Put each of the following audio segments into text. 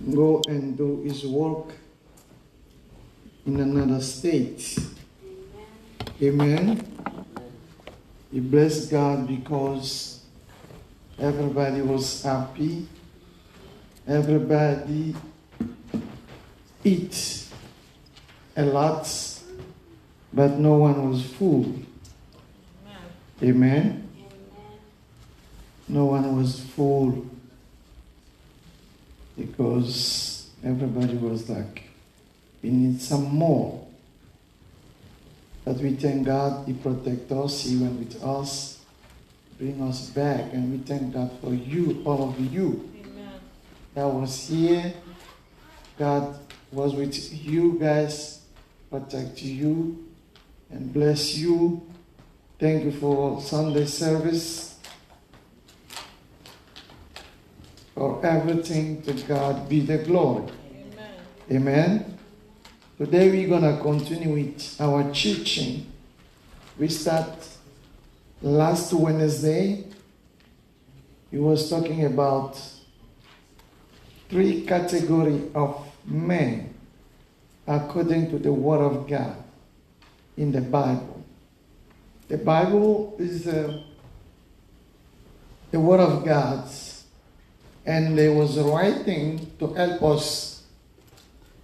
go and do his work in another state. Amen. We bless God because everybody was happy. Everybody eat a lot, but no one was full. Amen. No one was full because everybody was like, we need some more. But we thank God, He protects us, He went with us, bring us back, and we thank God for you, all of you. Amen. That was here. God was with you guys, protect you, and bless you. Thank you for Sunday service. For everything, to God be the glory. Amen. Amen. Today we're going to continue with our teaching. We start last Wednesday. He was talking about 3 categories of men according to the Word of God in the Bible. The Bible is the Word of God, and they was writing to help us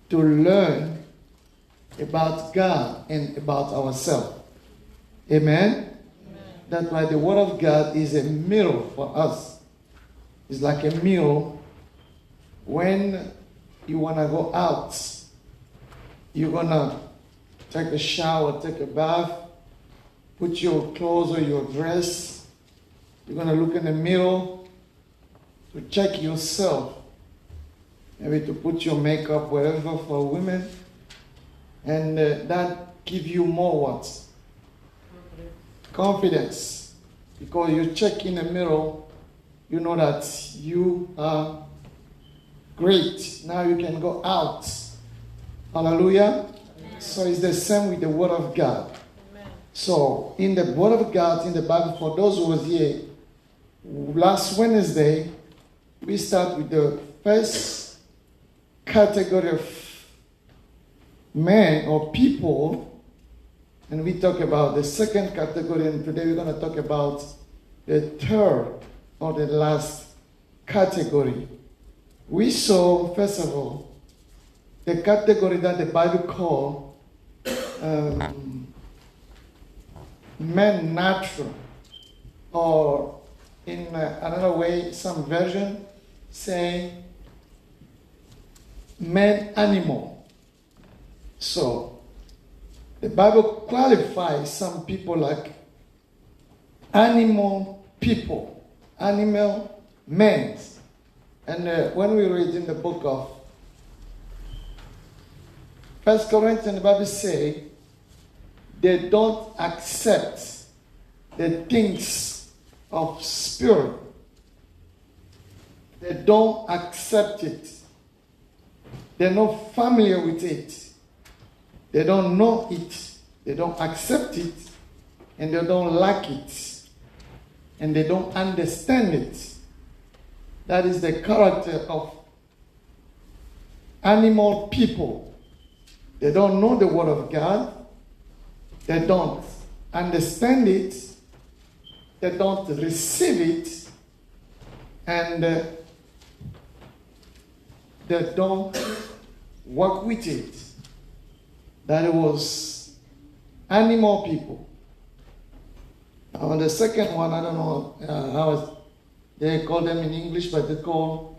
to learn about God and about ourselves. Amen? Amen? That's why the Word of God is a mirror for us. It's like a mirror. When you want to go out, you're going to take a shower, take a bath, put your clothes or your dress. You're going to look in the mirror to check yourself. Maybe to put your makeup, whatever, for women. And that gives you more what? Confidence. Because you check in the mirror, you know that you are great. Now you can go out. Hallelujah. Amen. So it's the same with the Word of God. Amen. So in the Word of God, in the Bible, for those who was here, last Wednesday, we start with the first category of men or people, and we talk about the second category, and today we're going to talk about the third or the last category. We saw, first of all, the category that the Bible calls men natural, or in another way, some version say men animal. So, the Bible qualifies some people like animal people, animal men. And when we read in the book of 1 Corinthians, the Bible says they don't accept the things of spirit. They don't accept it. They're not familiar with it. They don't know it, they don't accept it, and they don't like it, and they don't understand it. That is the character of animal people. They don't know the Word of God, they don't understand it, they don't receive it, and they don't work with it. That was animal people. On the second one, I don't know how they call them in English, but they call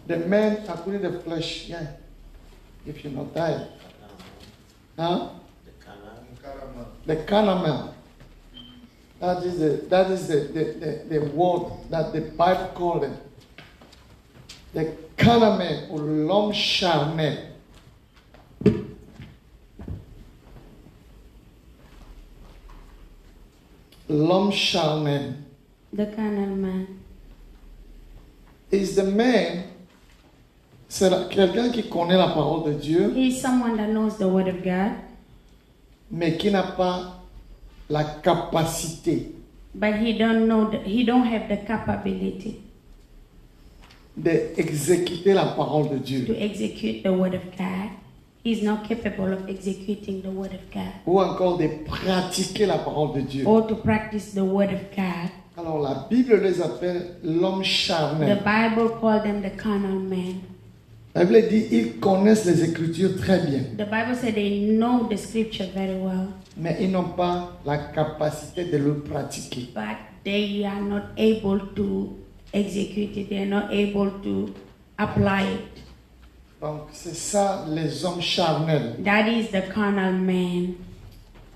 the men according to the flesh. Yeah, if you're not tired. Huh? The carnal. That is the word that the Bible called them. The carnal man, or l'homme charnel. L'homme charnel. The carnal man. Is the man, c'est quelqu'un qui connaît la parole de Dieu, He is someone that knows the Word of God, mais qui n'a pas la capacité but he don't have the capability d'exécuter la parole de Dieu. to execute the word of God. He's not capable of executing the word of God Ou encore de pratiquer la parole de Dieu. or to practice the word of God. Alors la Bible les appelle l'homme The charnel. Bible called them the carnal man. La Bible dit ils connaissent les Écritures très bien, The Bible said they know the scripture very well, mais ils n'ont pas la capacité de le pratiquer. but they are not able to execute it. They are not able to apply it. Donc c'est ça les hommes charnels. That is the carnal man.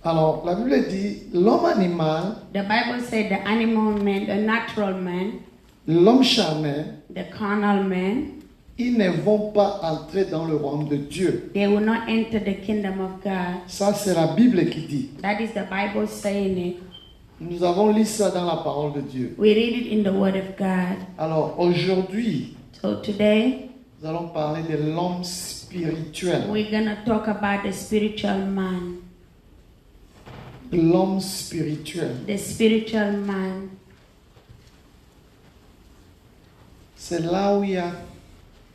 Alors la Bible dit l'homme animal, The Bible said the animal man, the natural man, l'homme charnel, the carnal man, ils ne vont pas entrer dans le royaume de Dieu. they will not enter the kingdom of God. Ça c'est la Bible qui dit. That is the Bible saying it. Nous avons lu ça dans la parole de Dieu. We read it in the Word of God. Alors aujourd'hui, So today, nous allons parler de l'homme spirituel. we're going to talk about the spiritual man. L'homme spirituel. The spiritual man. C'est là où il y a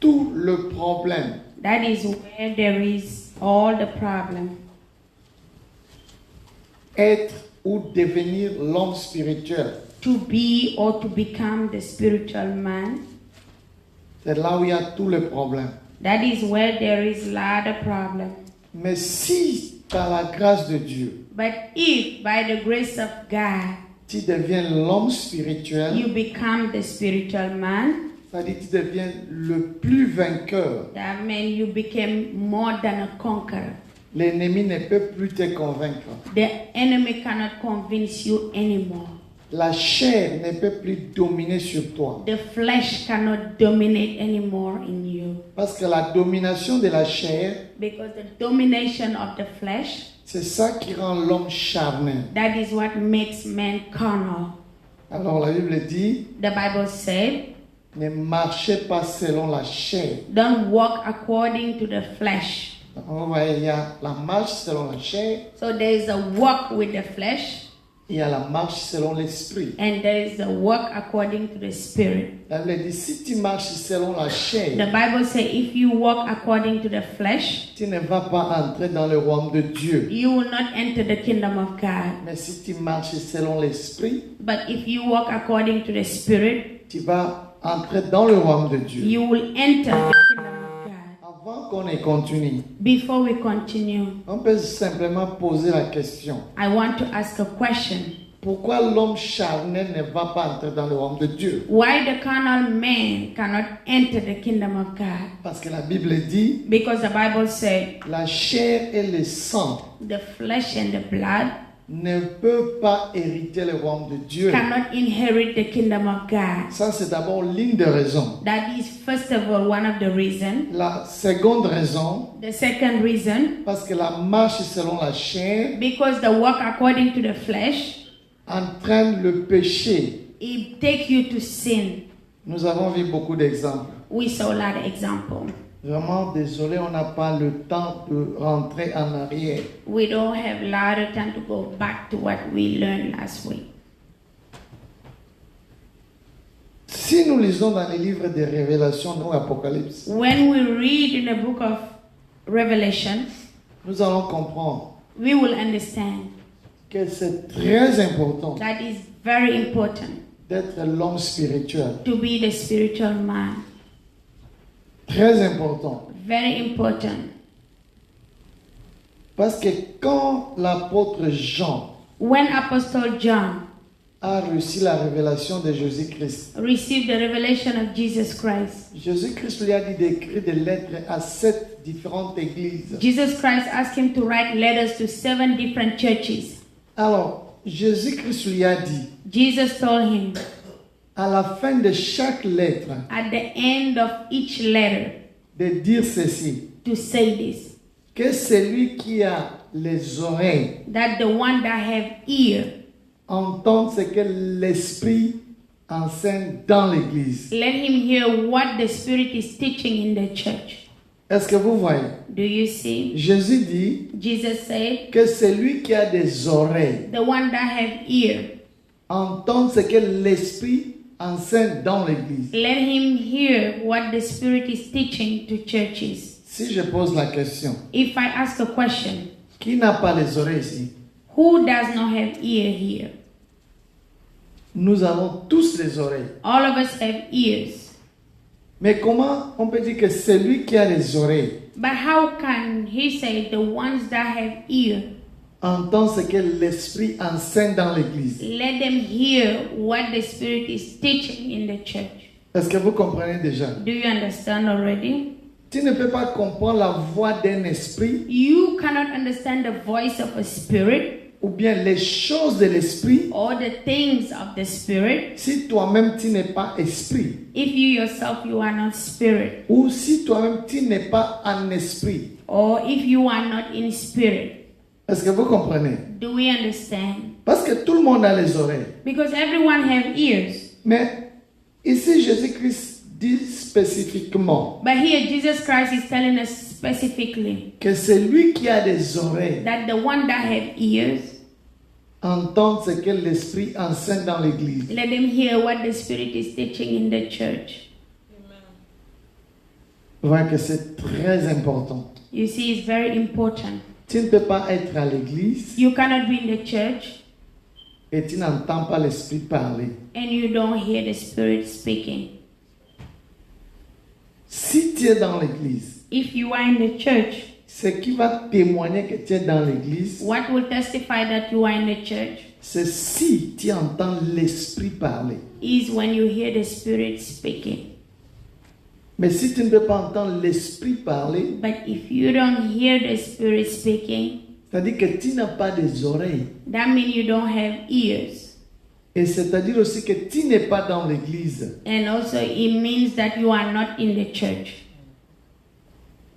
tout le problème. That is where there is all the problem. Être ou devenir l'homme spirituel. To be or to become the spiritual man. C'est là où il y a tout le problème. That is where there is a lot of problem. Mais si par la grâce de Dieu, But if by the grace of God tu deviens l'homme spirituel, you become the spiritual man, ça dit que tu deviens le plus vainqueur. that means you became more than a conqueror. L'ennemi ne peut plus te convaincre. The enemy cannot convince you anymore. La chair ne peut plus dominer sur toi. The flesh cannot dominate anymore in you. Parce que la domination de la chair, Because the domination of the flesh, c'est ça qui rend l'homme charnel. that is what makes man carnal. Alors la Bible dit, The Bible said, ne marchez pas selon la chair. don't walk according to the flesh. Donc, vous voyez, il y a la marche selon la chair, So there is a walk with the flesh, il y a la marche selon l'esprit. and there is a walk according to the spirit. La Bible dit, si tu marches selon la The chair, Bible says if you walk according to the flesh, tu ne vas pas entrer dans le royaume de Dieu. you will not enter the kingdom of God. Mais si tu marches selon l'esprit, But if you walk according to the spirit, tu vas entrer dans le royaume de Dieu. you will enter the kingdom of God. Avant qu'on ait continue, Before we continue, on peut simplement poser la question. I want to ask a question. Pourquoi l'homme charnel ne va pas entrer dans le royaume de Dieu? Why the carnal man cannot enter the kingdom of God? Parce que la Bible dit, Because the Bible said la chair et le sang the flesh and the blood ne peuvent pas hériter le royaume de Dieu. cannot inherit the kingdom of God. Ça, c'est d'abord l'une des raisons. That is, first of all, one of the reasons. La seconde raison, The second reason, parce que la marche selon la chair because the walk according to the flesh, entraîne le péché. it takes you to sin. Nous avons vu beaucoup d'exemples. We saw a lot of examples. Vraiment désolé, on n'a pas le temps de rentrer en arrière. We don't have a lot of time to go back to what we learned last week. Si nous lisons dans les livres de Révélation ou Apocalypse, When we read in the book of Revelation, nous allons comprendre we will understand que c'est très important that is very important d'être l'homme spirituel. to be the spiritual man. Très important. Very important. Parce que quand l'apôtre Jean When Apostle John a reçu la révélation de Jésus-Christ, received the revelation of Jesus Christ, Jésus-Christ lui a dit d'écrire des lettres à 7 différentes églises. Jesus Christ asked him to write letters to 7 different churches. Alors, Jésus-Christ lui a dit, Jesus told him, à la fin de chaque lettre, at the end of each letter, de dire ceci, to say this, que celui qui a les oreilles that the one that have ear, entende ce que l'Esprit enseigne dans l'Église. let him hear what the Spirit is teaching in the church. Est-ce que vous voyez? Do you see? Jésus dit Jesus said, que celui qui a des oreilles the one that have ear, entende ce que l'Esprit enseigne dans l'église. Let him hear what the Spirit is teaching to churches. Si je pose la question, If I ask a question, qui n'a pas les oreilles ici? who does not have ear here? Nous avons tous les oreilles. All of us have ears. Mais comment on peut dire que celui qui a les oreilles But how can he say the ones that have ear, entend ce que l'Esprit enseigne dans l'église? let them hear what the Spirit is teaching in the church? Est-ce que vous comprenez déjà? Do you understand already? Tu ne peux pas comprendre la voix d'un esprit You cannot understand the voice of a spirit ou bien les choses de l'esprit or the things of the Spirit si toi-même tu n'es pas esprit if you yourself you are not spirit, ou si toi-même tu n'es pas en esprit. or if you are not in spirit. Est-ce que vous comprenez? Do we understand? Parce que tout le monde a les oreilles. Because everyone have ears. Mais ici, Jésus-Christ dit spécifiquement But here Jesus Christ is telling us specifically que celui qui a des oreilles that the one that have ears, entend ce que l'Esprit enseigne dans l'église. let them hear what the Spirit is teaching in the church. Vous voyez que c'est très important. You see, it's very important. Tu ne peux pas être à l'église You cannot be in the church et tu n'entends pas l'Esprit parler. and you don't hear the Spirit speaking. Si tu es dans l'église, If you are in the church, ce qui va témoigner que tu es dans l'église, what will testify that you are in the church c'est si tu entends l'Esprit parler. is when you hear the Spirit speaking. Mais si tu ne peux pas entendre l'Esprit parler, But if you don't hear the Spirit speaking, c'est-à-dire que tu n'as pas des oreilles. that means you don't have ears. Et c'est-à-dire aussi que tu n'es pas dans l'église. And also it means that you are not in the church.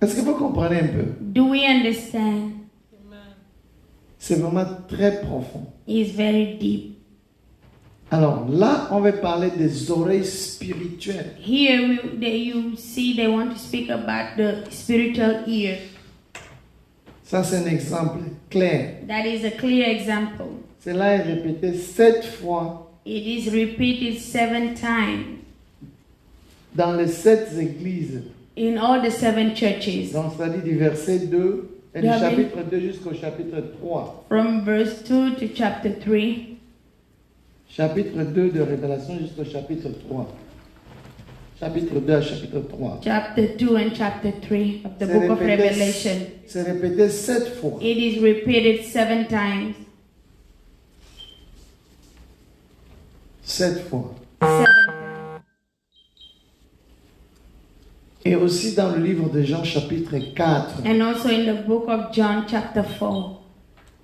Est-ce que vous comprenez un peu? Do we understand? C'est vraiment très profond. It's very deep. Alors là, on va parler des oreilles spirituelles. Here you see they want to speak about the spiritual ear. Ça, c'est un exemple clair. That is a clear example. Cela est répété 7 fois It is repeated 7 times dans les 7 églises. in all the 7 churches. Donc, c'est-à-dire du verset 2 et du David. chapitre 2 jusqu'au chapitre 3. From verse 2 to chapter 3. Chapitre 2 de Révélation jusqu'au chapitre 3. Chapitre 2 à chapitre 3. Chapter 2 and chapter 3 of the book of Revelation. C'est répété 7 fois. It is repeated 7 times. 7 fois. 7 times. Et aussi dans le livre de Jean chapitre 4, And also in the book of John chapter 4.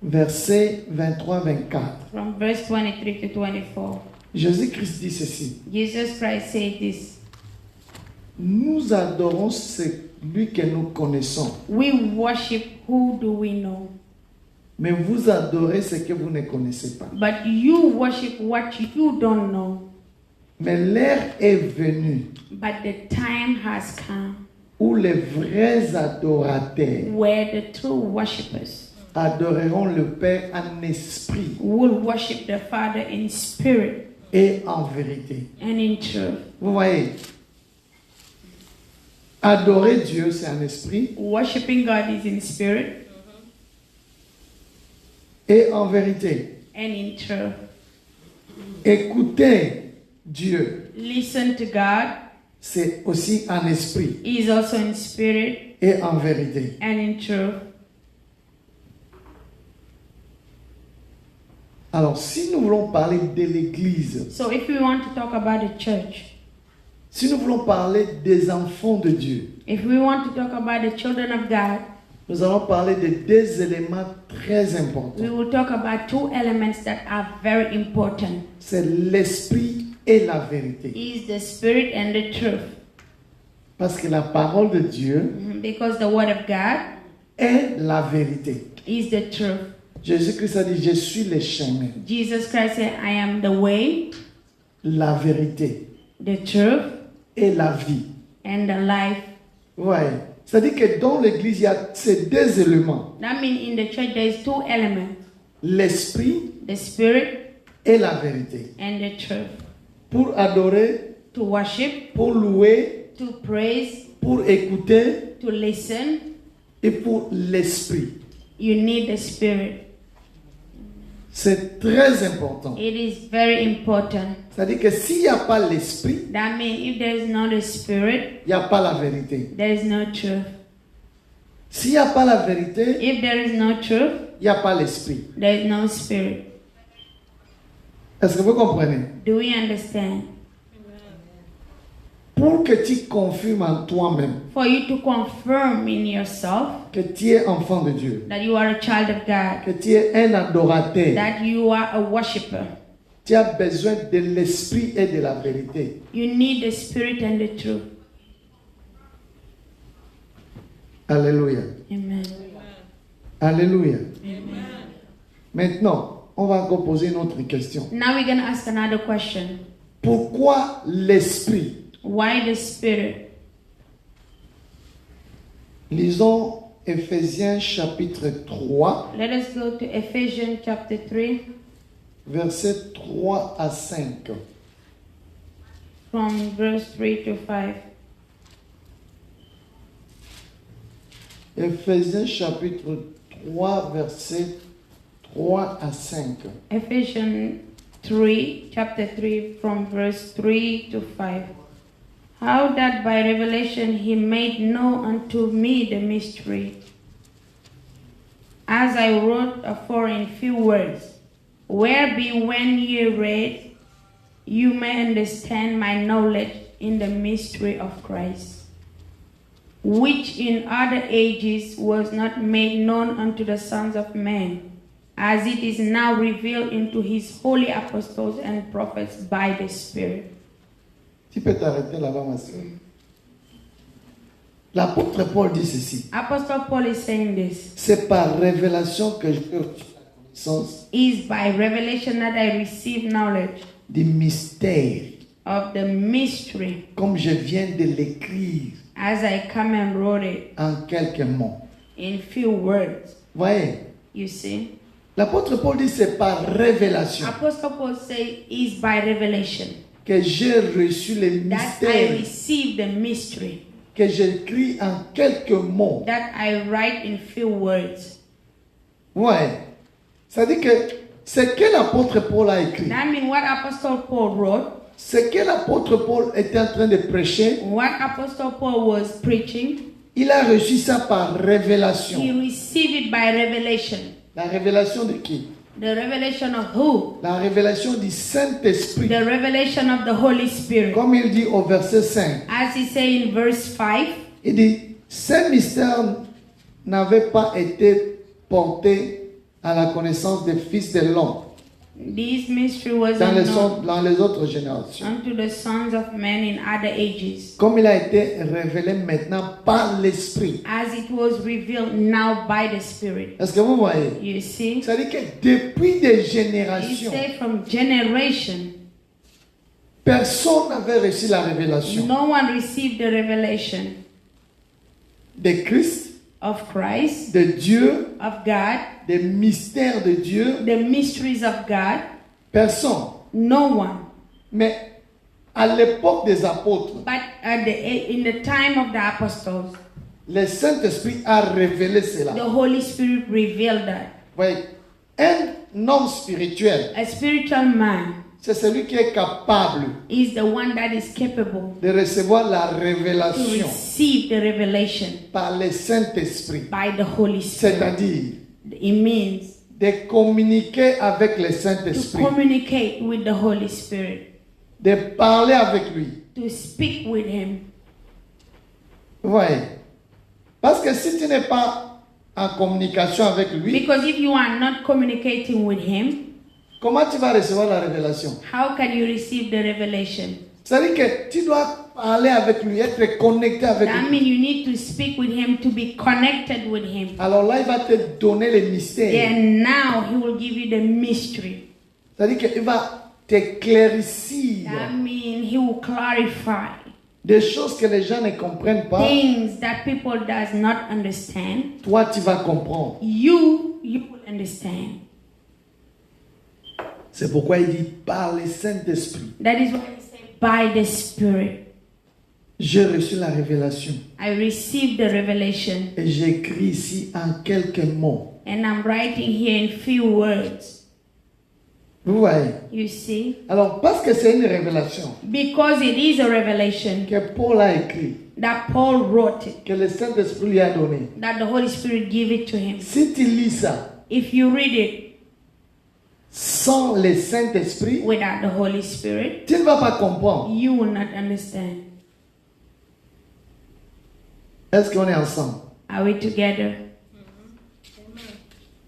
versets 23-24. From verse 23 to 24. Jésus-Christ dit ceci. Jesus Christ said this. Nous adorons celui que nous connaissons, We worship who do we know? mais vous adorez ce que vous ne connaissez pas. But you worship what you don't know. Mais l'heure est venue But the time has come où les vrais adorateurs where the true worshippers adoreront le Père en esprit will worship the Father in spirit et en vérité. and in truth. Vous voyez, adorer Dieu, c'est en esprit Worshipping God is in spirit et en vérité. and in truth. Écouter Dieu, Listen to God c'est aussi en esprit is also in spirit et en vérité. and in truth. Alors, si nous voulons parler de l'Église, So if we want to talk about the church, si nous voulons parler des enfants de Dieu, if we want to talk about the children of God, nous allons parler de 2 éléments très importants. we will talk about 2 elements that are very important. C'est l'esprit et la vérité. Is the spirit and the truth. Parce que la parole de Dieu Because the word of God est la vérité. is the truth. Jésus-Christ a dit, je suis le chemin, Jesus Christ said, I am the way, la vérité the truth, et la vie. and the life. Ouais. C'est-à-dire que dans l'église, il y a ces 2 éléments. That means in the church there is 2 elements, L'esprit the spirit et la vérité. and the truth. pour adorer, to worship, pour louer, to praise, pour écouter to listen, et pour l'esprit. you need the Spirit. C'est très important. It is very important. C'est-à-dire que s'il n'y a pas l'esprit, That means if there is not a Spirit, il n'y a pas la vérité. there is no truth. S'il n'y a pas la vérité, If there is no truth, il n'y a pas l'esprit. there is no Spirit. Est-ce que vous comprenez? Do we understand? Pour que tu confirmes en toi-même For you to confirm in yourself que tu es enfant de Dieu, that you are a child of God, que tu es un adorateur, that you are a worshipper, tu as besoin de l'esprit et de la vérité. you need the Spirit and the truth. Alléluia. Amen. Alléluia. Amen. Maintenant, on va encore poser une autre question. Now we're going to ask another question. Pourquoi l'esprit? Why the Spirit? Lisons Ephésiens chapitre 3, Let us go to Ephesians chapter 3 versets 3 à 5. from verse 3 to 5. Ephésiens chapitre 3, versets 3 à 5. Ephesians 3, chapter 3, from verse 3 to 5. How that by revelation he made known unto me the mystery, as I wrote afore in few words, whereby when ye read, you may understand my knowledge in the mystery of Christ, which in other ages was not made known unto the sons of men, as it is now revealed into his holy apostles and prophets by the Spirit. Tu peux t'arrêter là-bas, ma soeur. L'apôtre Paul dit ceci. Apostle Paul is saying this. C'est par révélation que j'ai reçu la connaissance Is by revelation that I receive knowledge des mystères, of the mystery, comme je viens de l'écrire as I come and wrote it en quelques mots. in few words. Voyez, You see? l'apôtre Paul dit c'est par révélation Apostle Paul says is by revelation que j'ai reçu les that I mystères, receive the mystery, que j'écris en quelques mots. that I write in few words. Ouais. C'est-à-dire que ce que l'apôtre Paul a écrit, That means what Apostle Paul wrote, ce que l'apôtre Paul était en train de prêcher, what Apostle Paul was preaching, il a reçu ça par he révélation. received it by revelation. La révélation de qui? The revelation of who? La révélation du Saint-Esprit. The revelation of the Holy Spirit. Comme il dit au verset 5, As he said in verse 5, il dit, ces mystères n'avaient pas été portés à la connaissance des fils de l'homme this mystery was dans unknown les autres générations. unto the sons of men in other ages, Comme il a été révélé maintenant par l'Esprit. as it was revealed now by the Spirit. Est-ce que vous voyez? You see? C'est-à-dire que depuis des He générations, said from generation, personne n'avait reçu la révélation no one received the revelation de Christ, of Christ, de Dieu, of God, des mystères de Dieu. the mysteries of God. Personne. No one. Mais à l'époque des apôtres, But in the time of the apostles, le Saint-Esprit a révélé the cela. Holy Spirit revealed that. Voyez, un homme spirituel, A spiritual man c'est celui qui est capable is the one that is capable de recevoir la to révélation receive the revelation par le Saint-Esprit. by the Holy Spirit. C'est-à-dire It means de communiquer avec le to Saint-Esprit, communicate with the Holy Spirit, de parler avec lui. to speak with Him. Vous voyez? Parce que si tu n'es pas en communication avec lui, Because if you are not communicating with Him, comment tu vas recevoir la révélation? how can you receive the revelation? C'est-à-dire que tu dois parler avec lui, être connecté avec That lui. means you need to speak with Him to be connected with Him. Alors là, il va te donner les mystères. Then now He will give you the mystery. C'est-à-dire qu'il va t'éclaircir That means He will clarify des choses que les gens ne comprennent pas. things that people does not understand. Toi, tu vas comprendre. You will understand. C'est pourquoi il dit par le Saint-Esprit. That is why he said, by the Spirit. J'ai reçu la révélation. I received the revelation. Et j'écris ici en quelques mots. And I'm writing here in few words. Vous voyez? You see? Alors, parce que c'est une révélation Because it is a revelation que Paul a écrit, that Paul wrote it, que le Saint-Esprit lui a donné. that the Holy Spirit gave it to him. Si tu lis ça If you read it sans le Saint-Esprit, without the Holy Spirit, tu ne vas pas comprendre. you will not understand. Est-ce qu'on est ensemble? Are we together?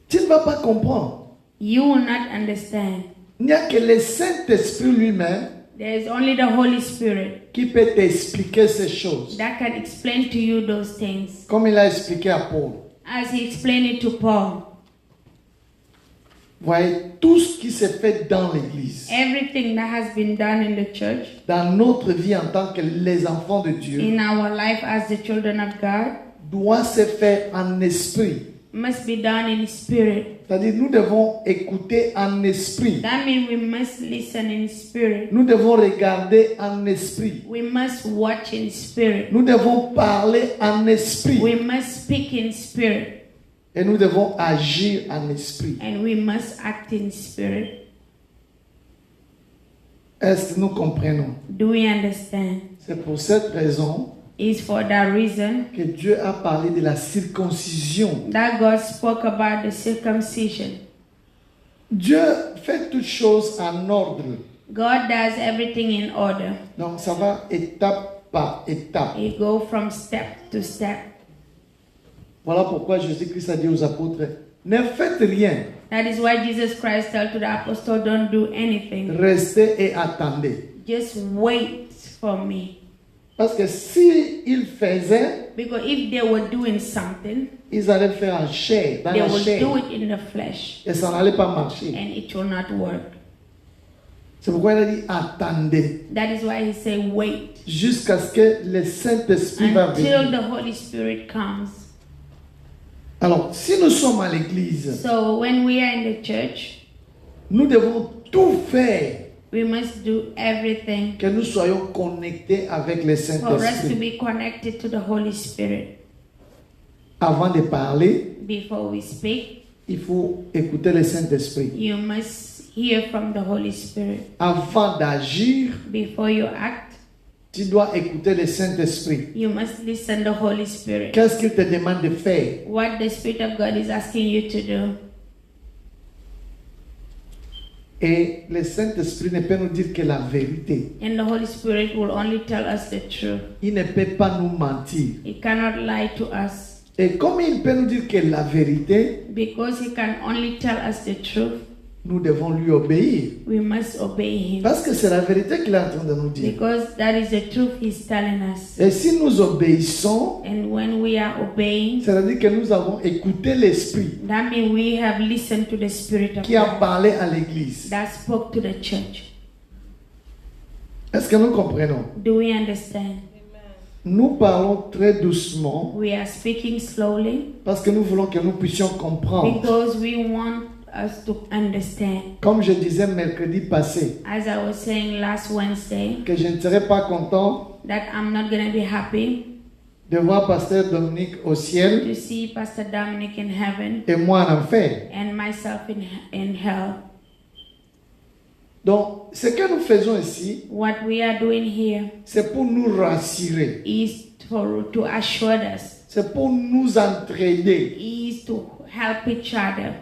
Tu ne vas pas comprendre. You will not understand. Il n'y a que le Saint-Esprit lui-même There is only the Holy Spirit qui peut t'expliquer ces choses. that can explain to you those things. Comme il a expliqué à Paul. As he explained it to Paul. Vous voyez, tout ce qui se fait dans l'Église, Everything that has been done in the church, dans notre vie en tant que les enfants de Dieu, in our life as the children of God, doit se faire en esprit. must be done in spirit. C'est-à-dire, nous devons écouter en esprit. That means we must listen in spirit. Nous devons regarder en esprit. We must watch in spirit. Nous devons parler en esprit. We must speak in spirit. Et nous devons agir en esprit. And we must act in spirit. Est-ce que nous comprenons? Do we understand? C'est pour cette raison It's for that reason que Dieu a parlé de la circoncision. that God spoke about the circumcision. Dieu fait toutes choses en ordre. God does everything in order. Donc ça va étape par étape. He go from step to step. Voilà pourquoi Jésus-Christ a dit aux apôtres, ne faites rien, That is why Jesus Christ told to the apostle, don't do anything. restez et attendez. Just wait for me. Parce que si ils faisaient, Because if they were doing something, ils allaient le faire en chair, dans they la will chair. do it in the flesh. Et ça n'allait pas marcher. And it will not work. C'est pourquoi il a dit attendez. That is why he said wait Jusqu'à ce que le Saint-Esprit va until venir. the Holy Spirit comes. Alors, si nous sommes à l'église, So when we are in the church, nous devons tout faire we must do everything que nous soyons connectés avec le for us to Saint-Esprit. be connected to the Holy Spirit. Avant de parler, Before we speak, il faut écouter le Saint-Esprit. you must hear from the Holy Spirit. Avant d'agir, Before you act, tu dois écouter le Saint-Esprit. you must listen the Holy Spirit. Qu'est-ce qu'il te demande de faire? What the Spirit of God is asking you to do. Et le Saint-Esprit ne peut nous dire que la vérité. And the Holy Spirit will only tell us the truth. Il ne peut pas nous mentir. He cannot lie to us. Et comme il peut nous dire que la vérité, Because he can only tell us the truth, nous devons lui obéir. we must obey him. Parce que c'est la vérité qu'il est en train de nous dire. Because that is the truth he's telling us. Et si nous obéissons, And when we are obeying, c'est-à-dire que nous avons écouté l'Esprit that means we have listened to the Spirit of qui a God parlé à l'Église. that spoke to the church. Est-ce que nous comprenons? Do we understand? Nous parlons très doucement We are speaking slowly parce que nous voulons que nous puissions comprendre. because we want us to understand. Comme je disais mercredi passé, As I was saying last Wednesday, que je ne serais pas content that I'm not going to be happy de voir Pasteur Dominique au ciel to see Pastor Dominic in heaven et moi en enfer. and myself in hell. Donc, ce que nous faisons ici, What we are doing here c'est pour nous rassurer, is to assure us, c'est pour nous entraider is to help each other,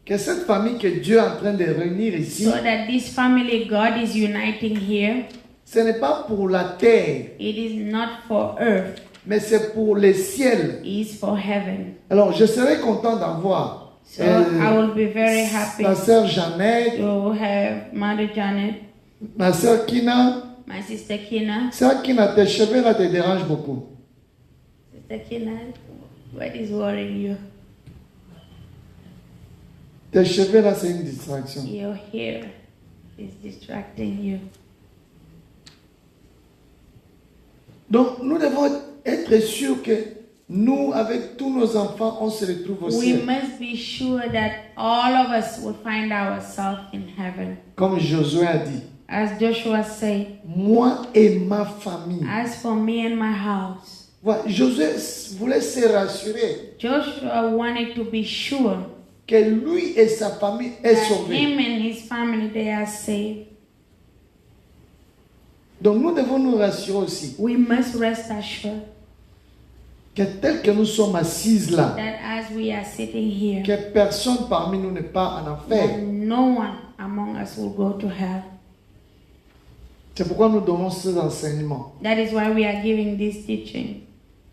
que cette famille que Dieu est en train de réunir ici, so that this family God is uniting here, ce n'est pas pour la terre, it is not for earth, mais c'est pour le ciel. it is for heaven. Alors, je serais content d'avoir So I will be very happy ta sœur Jeannette, to have Mother Janet, ma sœur Kina. my sister Kina. Sœur Kina, tes cheveux là te dérangent beaucoup. Sister Kina, what is worrying you? Tes cheveux là, c'est une distraction. Your hair is distracting you. Donc, nous devons être sûrs que nous, avec tous nos enfants, on se retrouve au we ciel. must be sure that all of us will find ourselves in heaven. Comme Josué a dit, As Joshua said, moi et ma famille. as for me and my house. Voilà, Josué voulait se rassurer Joshua wanted to be sure que lui et sa famille est that sauvés. him and his family, they are saved. Donc nous devons nous rassurer aussi We must rest assured que tel que nous sommes assis là, that as we are sitting here, que personne parmi nous n'est pas en enfer. that no one among us will go to hell. C'est pourquoi nous donnons ces enseignements. That is why we are giving this teaching.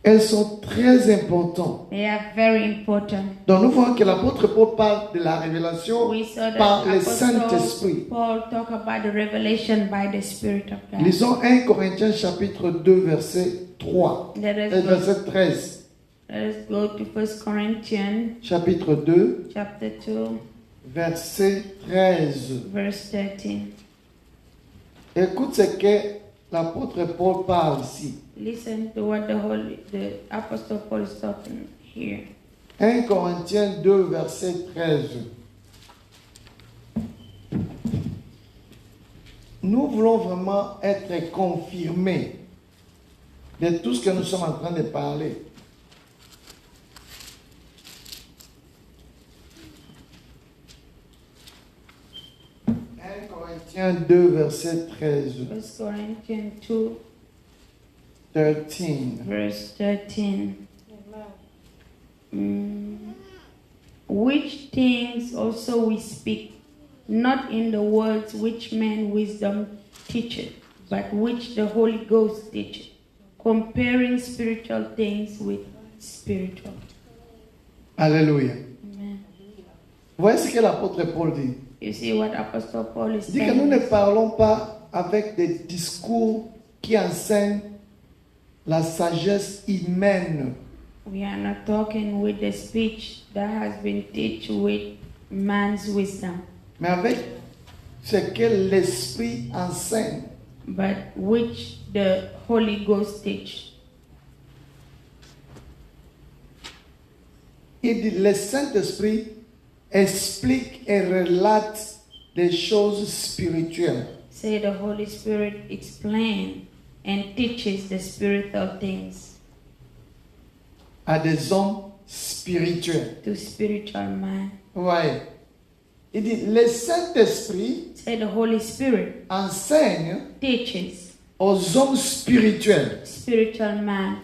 Elles sont très importantes. They are very important. Donc nous voyons que l'apôtre Paul parle de la révélation We saw that par le Apostle Saint-Esprit. Paul talk about the revelation by the Spirit of God. Lisons 1 Corinthiens chapitre 2 verset 3. Verset 13. Let us go to 1 Corinthians Chapitre 2 chapter 2, verset 13. verse 13. Écoute ce que l'apôtre Paul parle ici. Listen to what the Apostle Paul is talking here. 1 Corinthiens 2 verset 13. Nous voulons vraiment être confirmés de tout ce que nous sommes en train de parler. Corinthiens 2 verset 13. 1 Corinthians 2, 13. verse 13. Which things also we speak, not in the words which man wisdom teacheth, but which the Holy Ghost teacheth, comparing spiritual things with spiritual. Alléluia. Amen. Voyez ce que l'apôtre Paul dit. You see what Apostle Paul is Il dit que nous saying? ne parlons pas avec des discours qui enseignent la sagesse humaine. We are not talking with the speech that has been taught with man's wisdom, Mais avec ce que l'Esprit enseigne. but which the Holy Ghost teach. Il dit le Saint-Esprit explique et relate des choses spirituelles Say the Holy Spirit explain and teaches the spiritual things à des hommes spirituels. to spiritual man. Ouais. Il dit le Saint-Esprit Say the Holy Spirit enseigne teaches aux hommes spirituels. spiritual man.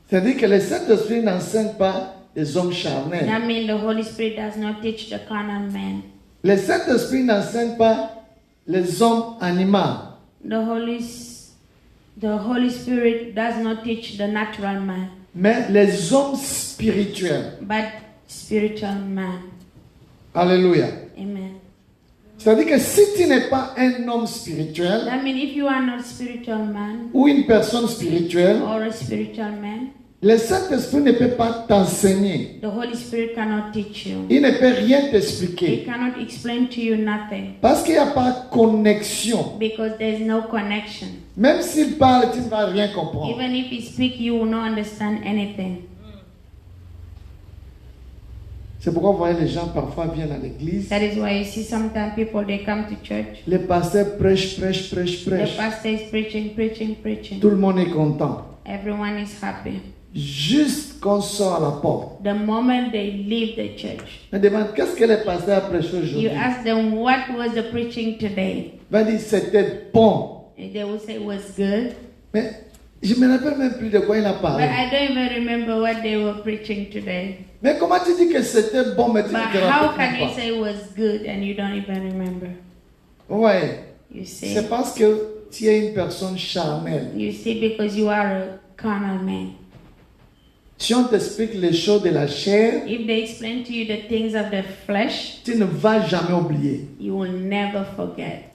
C'est-à-dire que le Saint-Esprit n'enseigne pas les hommes charnels. That means the Holy Spirit does not teach the carnal man. Le Saint-Esprit n'enseigne pas les hommes animaux. The Holy Spirit does not teach the natural man, Mais les hommes spirituels. but spiritual man. Alléluia. Amen. C'est-à-dire que si tu n'es pas un homme spirituel That means if you are not spiritual man ou une personne spirituelle, or a spiritual man, le Saint-Esprit ne peut pas t'enseigner. the Holy Spirit cannot teach you. Il ne peut rien He t'expliquer. cannot explain to you nothing Parce qu'il n'y a pas de connexion. because there is no connection. Même s'il parle, tu ne vas rien comprendre. Even if he speak, you will not understand anything. C'est pourquoi vous voyez les gens parfois viennent à l'église. That is why you see sometimes people they come to church. Les pasteurs prêchent. The pastor is preaching. Tout le monde est content. Everyone is happy. Juste qu'on sort à la porte. The moment they leave the church, On demande qu'est-ce que le pasteur a prêché you aujourd'hui. ask them what was the preaching today, Il va dire c'était bon. and they will say it was good. Mais je ne me rappelle même plus de quoi il a But parlé. I don't even remember what they were preaching today. Mais comment tu dis que c'était bon, mais tu ne But te how rappelles can même you pas? say it was good and you don't even remember? Ouais. You see, C'est parce que tu es une personne charnelle. because you are a carnal man. Si on t'explique les choses de la chair, If they explain to you the things of the flesh, tu ne vas jamais oublier. you will never forget.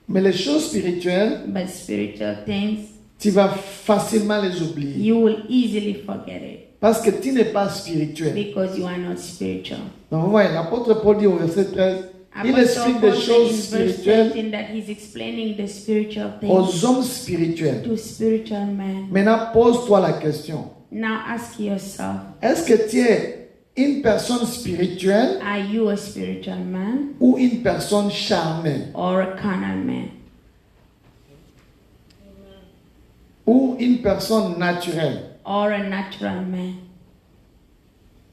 Mais les choses spirituelles, But spiritual things, tu vas facilement les oublier. you will easily forget it Parce que tu n'es pas spirituel. because you are not spiritual. Donc, vous voyez, l'apôtre Paul dit au verset 13, Il Apostle explique des Paul said choses in verse spirituelles 13 that he's explaining the spiritual things aux hommes spirituels. to spiritual men. Maintenant, pose-toi la question. Now ask yourself, Est-ce que tu es une personne spirituelle are you a spiritual man ou une personne charnelle or a carnal man? ou une personne naturelle? Or a natural man?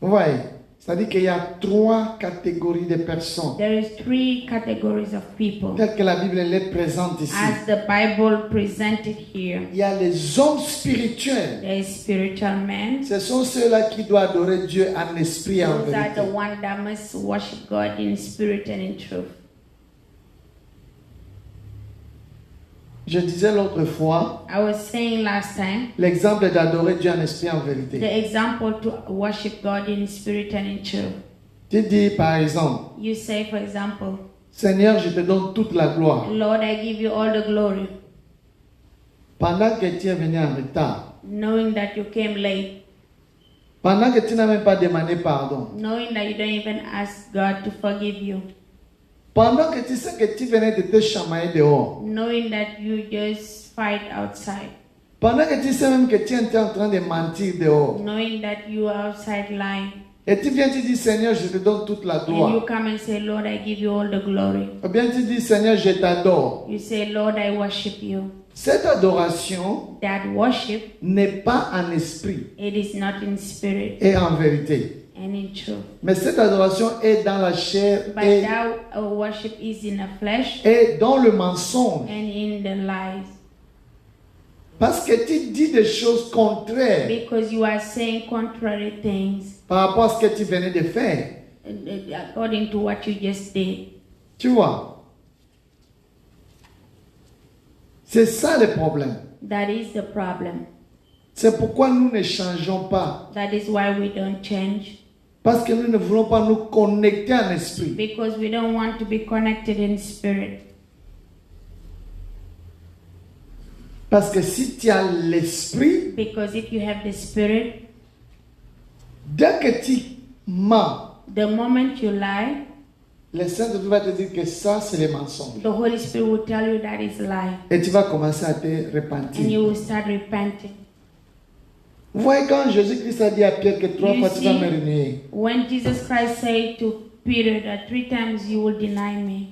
Vous voyez? C'est-à-dire qu'il y a 3 catégories de personnes There is 3 categories of people telles que la Bible les présente ici. as the Bible presented here. Il y a les hommes spirituels. There is spiritual men. Ce sont ceux-là qui doivent adorer Dieu en esprit et en Those are the vérité. ones that must worship God in spirit and in truth. Je disais l'autre fois, I was saying last time, l'exemple d'adorer Dieu en esprit et en the vérité. example to worship God in spirit and in truth. Tu dis par exemple, You say, for example, Seigneur, je te donne toute la gloire. Lord, I give you all the glory, Pendant que tu es venu en retard, knowing that you came late, pendant que tu n'as même pas demandé pardon, knowing that you don't even ask God to forgive you, pendant que tu sais que tu venais de te chamailler dehors, knowing that you just fight outside, pendant que tu sais même que tu étais en train de mentir dehors, knowing that you are outside lying, et tu viens, tu dis Seigneur, je te donne toute la and you gloire. come and say, Lord, I give you all the glory. Ou bien tu dis Seigneur, je t'adore. You say, Lord, I worship you. Cette adoration That worship, n'est pas en esprit it is not in spirit et en vérité. and in truth. Mais cette adoration est dans la chair But et, that worship is in the flesh et dans le mensonge. and in the lies. Parce que tu dis des choses contraires Because you are saying contrary things par rapport à ce que tu venais de faire. according to what you just did. Tu vois? C'est ça le problème. That is the problem. C'est pourquoi nous ne changeons pas. That is why we don't change. Parce que nous ne voulons pas nous connecter en esprit. Because we don't want to be connected in spirit. Parce que si tu as l'esprit, Because if you have the spirit, dès que tu mens, the moment you lie, le Saint-Esprit va te dire que ça, c'est le mensonge. the Holy Spirit will tell you that is lie. Et tu vas commencer à te And you repentir. will start repenting. Vous voyez quand Jésus-Christ a dit à Pierre que 3 You fois tu vas see, me renier. When Jesus Christ said to Peter that 3 times you will deny me.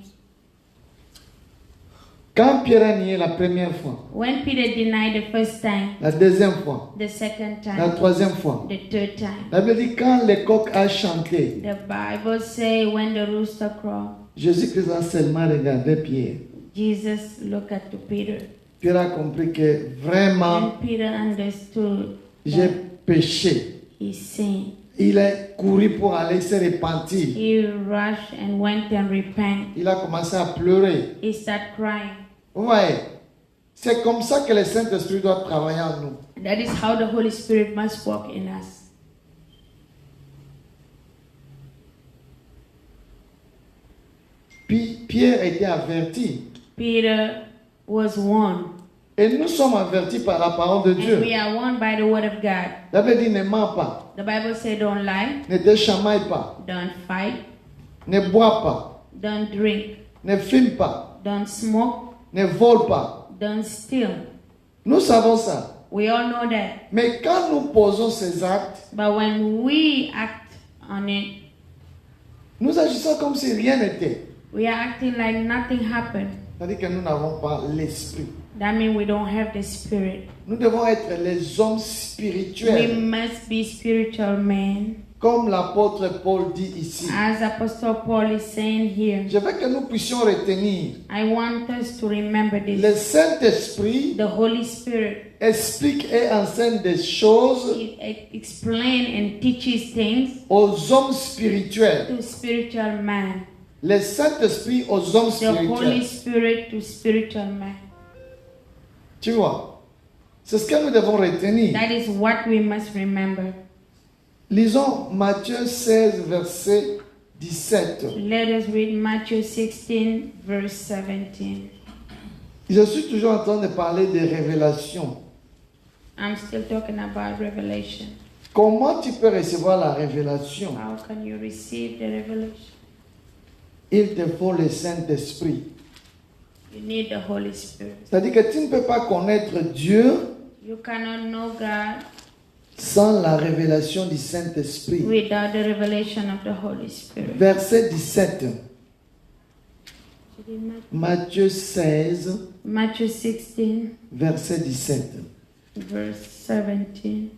Quand Pierre a nié la première fois, When Peter denied the first time, la deuxième fois, the second la time, troisième fois, the third time. la Bible dit quand le coq a chanté, The Bible say when the rooster crowed, Jésus-Christ a seulement regardé Pierre. Jesus looked at to Peter. Pierre a compris que vraiment And Peter understood j'ai that péché. he sinned. Il est couru pour aller se repentir. He rushed and went and repent. Il a commencé à pleurer. He started crying. Vous voyez, c'est comme ça que le Saint-Esprit doit travailler en nous. That is how the Holy Spirit must work in us. Puis Pierre était averti. Peter was warned. Et nous sommes avertis par la parole de And Dieu. we are warned by the word of God. La Bible dit ne mens pas, The Bible says don't lie, ne te chamaille pas, don't fight, ne bois pas, don't drink, ne fume pas, don't smoke, ne vole pas. don't steal. Nous savons ça. We all know that. Mais quand nous posons ces actes, But when we act on it, nous agissons comme si rien n'était. we are acting like nothing happened. C'est-à-dire que nous n'avons pas l'esprit. That means we don't have the spirit. Nous devons être les hommes We spirituels, must be spiritual men. comme l'apôtre Paul dit ici. As Apostle Paul is saying here, Je veux que nous puissions retenir. I want us to remember Le this. Saint-Esprit The Holy Spirit, explique et enseigne des choses He explains and teaches things aux hommes spirituels. to spiritual man. Le Saint-Esprit aux hommes The Holy spirituels. Spirit to spiritual man. Tu vois, c'est ce que nous devons retenir. That is what we must remember. Lisons Matthieu 16, verset 17. Let us read Matthew 16, verse 17. Je suis toujours en train de parler de révélation. I'm still talking about revelation. Comment tu peux recevoir la révélation? How can you receive the revelation? il te faut le Saint-Esprit. You need the Holy Spirit. C'est-à-dire que tu ne peux pas connaître Dieu You cannot know God sans la révélation du Saint-Esprit. without the revelation of the Holy Spirit. Verset 17. Matthieu 16, Matthew 16, verset 17. verse 17.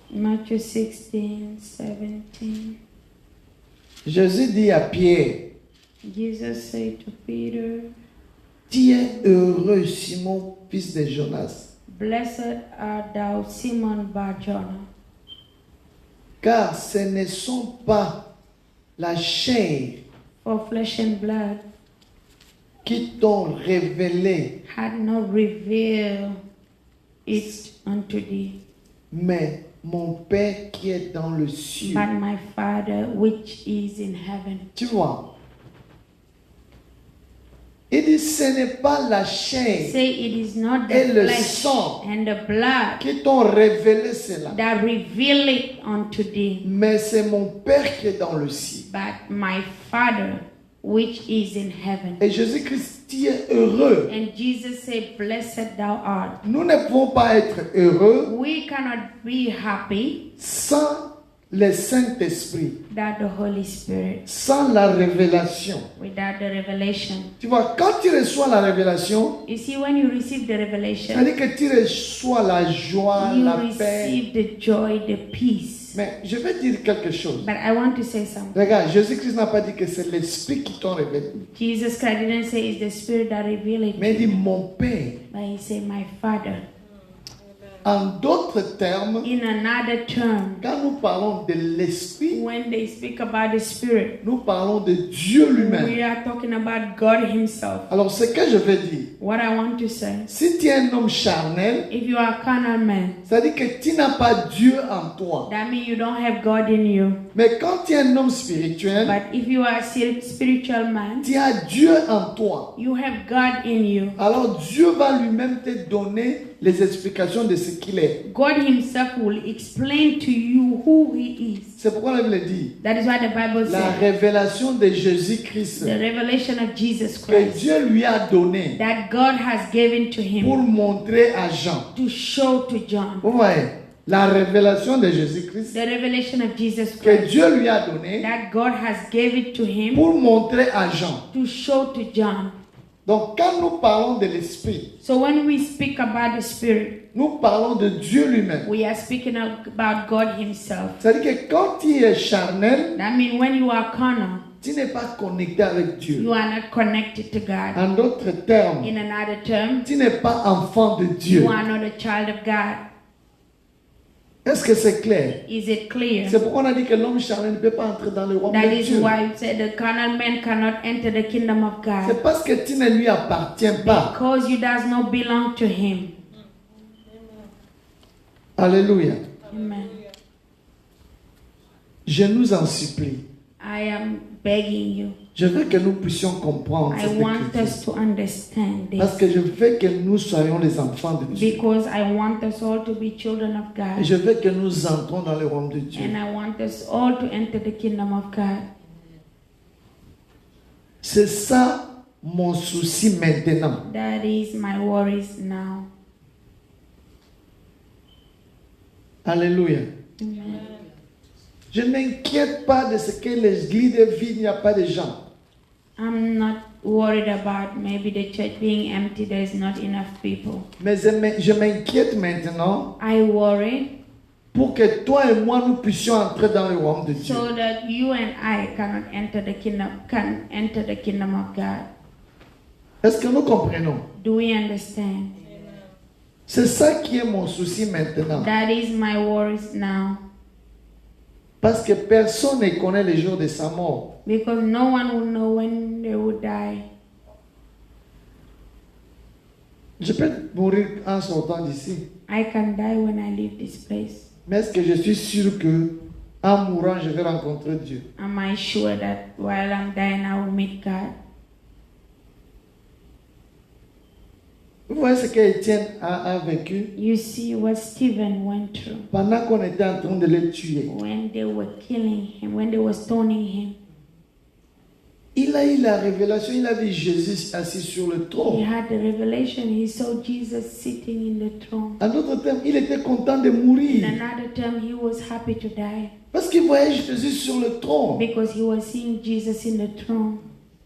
Matthew 16, 17. Jésus dit à Pierre, Jesus said to Peter, tu es heureux, Simon, fils de Jonas, Blessed art thou, Simon Bar-Jonah, car ce ne sont pas la chair for flesh and blood qui t'ont révélé, had not revealed it unto thee, mais mon Père qui est dans le ciel. but my Father which is in heaven. Tu vois, il dit ce n'est pas la chair Say it is not et the le flesh sang and the blood qui t'ont révélé cela, that reveal it unto thee, mais c'est mon Père qui est dans le ciel. but my Father which is in heaven. Et Jésus-Christ, tu es heureux. And Jesus said, Blessed thou art. Nous ne pouvons pas être heureux We cannot be happy sans le Saint-Esprit, without the Holy Spirit, sans la révélation. without the revelation. Tu vois, quand tu reçois la révélation, You see, when you receive the revelation, c'est-à-dire que tu reçois la joie, you la paix. receive the joy, the peace. Mais je vais dire quelque chose. But I want to say something. Regarde, Jésus-Christ n'a pas dit que c'est l'Esprit qui t'a révélé. Jesus Christ didn't say it's the Spirit that revealed it, Mais il dit mon Père. but he said, My Father. En d'autres termes, In another term, quand nous parlons de l'Esprit, when they speak about the Spirit, nous parlons de Dieu lui-même. we are talking about God Himself. Alors, ce que je veux dire, What I want to say, si tu es un homme charnel, if you are a carnal man, c'est-à-dire que tu n'as pas Dieu en toi. that means you don't have God in you. Mais quand tu es un homme spirituel, But if you are a spiritual man, tu as Dieu en toi. you have God in you. Alors Dieu va lui-même te donner les explications de ce qu'il est. God Himself will explain to you who He is. C'est pourquoi la Bible dit, That is what the Bible la says. révélation de Jésus-Christ The revelation of Jesus que Christ Dieu lui a donné that God has given to pour Him montrer à Jean. to show to John. Vous voyez, la révélation de Jésus-Christ The revelation of Jesus que Christ Dieu lui a donné that God has given to Him pour montrer à Jean. to show to John. Donc quand nous parlons de l'Esprit, So when we speak about the Spirit, nous parlons de Dieu lui-même. we are speaking about God Himself. C'est-à-dire que quand tu es charnel, That means when you are carnal, tu n'es pas connecté avec Dieu. you are not connected to God. En d'autres termes, In another term, tu n'es pas enfant de Dieu. you are not a child of God. Est-ce que c'est clair? Is it clear? C'est pourquoi on a dit que l'homme charnel ne peut pas entrer dans le royaume That de is Dieu. why it said the carnal man cannot enter the kingdom of God. C'est parce que tu ne lui appartiens pas. Because you does not belong to Him. Alléluia. Amen. Je nous en supplie. I am begging you. Je veux que nous puissions comprendre I cette want écriture. us to understand Parce this. que je veux que nous soyons les enfants de Dieu. Because I want us all to be children of Et God. je veux que nous entrons dans le royaume de Dieu. And I want us all to enter the kingdom of God. C'est ça mon souci maintenant. That is my worries now. Alléluia. Amen. Je ne m'inquiète pas de ce que l'église est vide, il n'y a pas de gens. I'm not worried about maybe the church being empty, there's not enough people. Mais je m'inquiète maintenant I worry pour que toi et moi nous puissions entrer dans le royaume de Dieu. so that you and I can enter the kingdom of God. Est-ce que nous comprenons? Do we understand? C'est ça qui est mon souci maintenant. That is my worries now. Parce que personne ne connaît le jour de sa mort. Because no one will know when they will die. Je peux mourir en sortant d'ici. I can die when I leave this place. Mais est-ce que je suis sûr que en mourant, je vais rencontrer Dieu? Am I sure that while I'm dying I will meet God? Vous voyez ce qu'Étienne a vécu You see what Stephen went through pendant qu'on était en train de le tuer. when they were killing him, when they were stoning him. Il a eu la révélation, il a vu Jésus assis sur le He trône. had the revelation. He saw Jesus sitting in the throne. En d'autres termes, il était content de In mourir another term, he was happy to die parce qu'il voyait Jésus sur le trône. because he was seeing Jesus in the throne.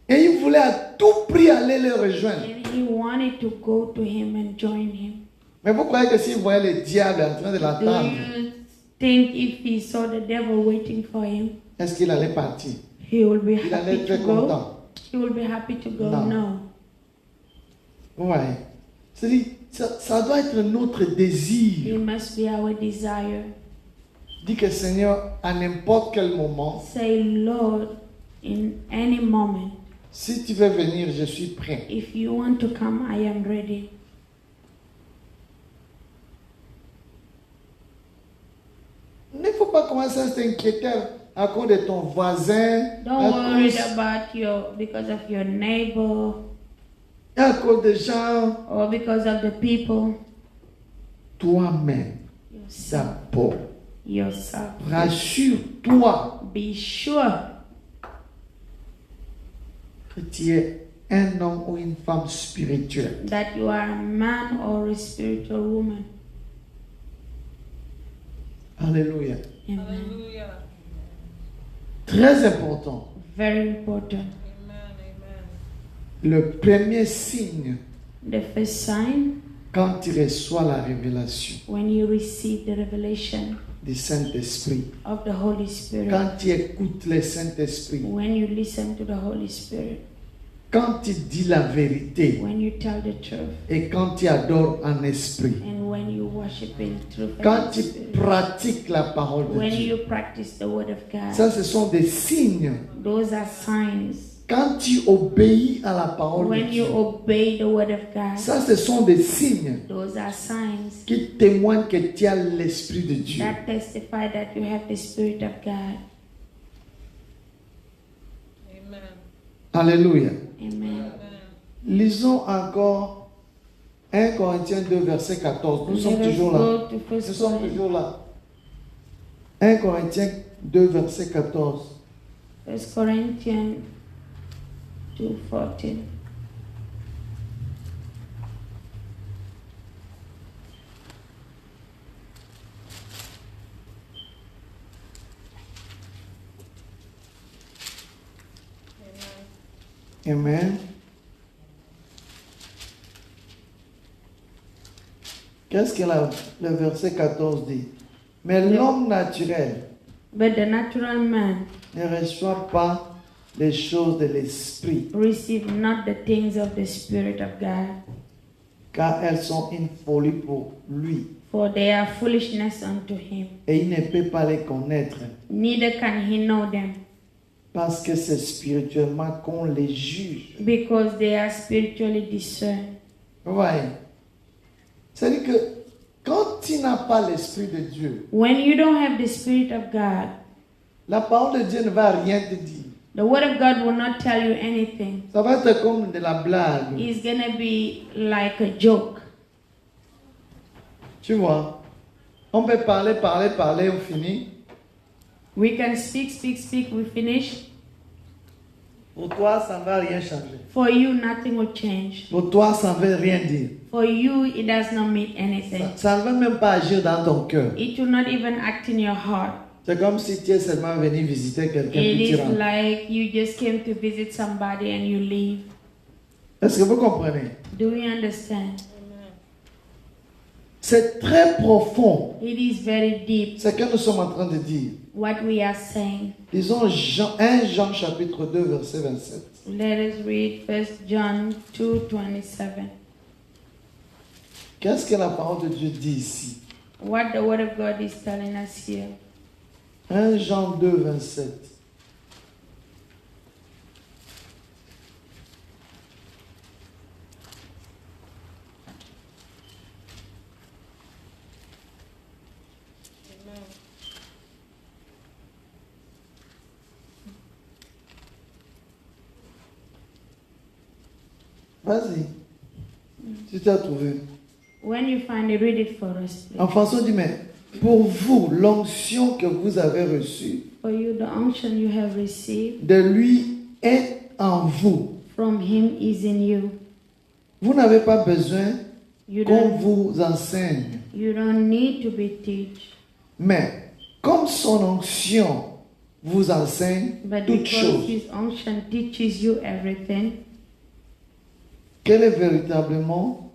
Et il voulait à tout prix aller le rejoindre. And he wanted to go to him and join him. Mais vous croyez que s'il voyait le diable en train de Do l'attendre, you think if he saw the devil waiting for him, est-ce qu'il allait partir? he will be Il allait happy être to très go? content. He will be happy to go? No. No. Vous voyez? C'est-à-dire, ça doit être notre désir. It must be our desire. Dis que Seigneur, à n'importe quel moment, Say, Lord, in any moment, si tu veux venir, je suis prêt. if you want to come, I am ready. Il ne faut pas commencer à s'inquiéter à cause de ton voisin, Don't à worry cause, because of your neighbor à cause des gens. or because of the people. Toi-même, Yourself. d'abord, Yourself. rassure-toi Be sure que tu es un homme ou une femme spirituelle. that you are a man or a spiritual woman. Alléluia. Amen. Hallelujah. Très important. Very important. Amen. Amen. Le premier signe The first sign quand tu reçois la révélation when you receive the revelation du Saint-Esprit, of the Holy Spirit, quand tu écoutes le Saint-Esprit, when you listen to the Holy Spirit, quand tu dis la vérité when you tell the truth, et quand tu adores en esprit, and when you worship in truth quand and tu in spirit, pratiques la parole de when Dieu, you practice the Word of God. ça ce sont des signes. Those are signs. Quand tu obéis à la parole de When you Dieu, obey the Word of God, ça ce sont des signes those are signs qui témoignent que tu as l'Esprit de Dieu. that testify that you have the Spirit of God. Amen. Alléluia. Amen. Amen. Lisons encore 1 Corinthiens 2, verset 14. Nous sommes Let us toujours là. go to Nous 1 sommes Corinthians, toujours là. 1 Corinthiens 2, verset 14. 1 Corinthians 2:14. Amen. Qu'est-ce que le verset 14 dit? Mais l'homme naturel But the natural man ne reçoit pas les choses de l'esprit, receive not the things of the Spirit of God, car elles sont une folie pour lui, for they are foolishness unto him. et il ne peut pas les connaître, Neither can he know them, parce que c'est spirituellement qu'on les juge. because they are spiritually discerned. Vous voyez? C'est-à-dire que quand tu n'as pas l'Esprit de Dieu, When you don't have the Spirit of God, la parole de Dieu ne va rien te dire. the Word of God will not tell you anything. Ça va être comme de la blague. It's gonna be like a joke. Tu vois? On peut parler, on finit. We can speak, we finish. Pour toi, ça ne va rien changer. For you, nothing will change. Pour toi, ça ne veut rien dire. For you, it does not mean anything. Ça ne va même pas agir dans ton cœur. It will not even act in your heart. C'est comme si tu es seulement venu visiter quelqu'un It puis tu is rentres. like you just came to visit somebody and you leave. Est-ce que vous comprenez? Do you understand? Amen. C'est très profond It is very deep ce que nous sommes en train de dire. what we are saying. Disons 1 Jean chapitre 2 verset 27. Let us read 1 John 2:27. Qu'est-ce que la parole de Dieu dit ici? What the Word of God is telling us here. 1 Jean 2 27. Amen. Vas-y. Si tu as trouvé. When you find it, read it for us. En français, on dit, mais pour vous, l'onction que vous avez reçue For you, the unction you have received de lui est en vous. from him is in you. Vous n'avez pas besoin You qu'on don't, vous enseigne. you don't need to be taught. Mais comme son onction vous enseigne But toutes because choses, his unction teaches you everything, quel est véritablement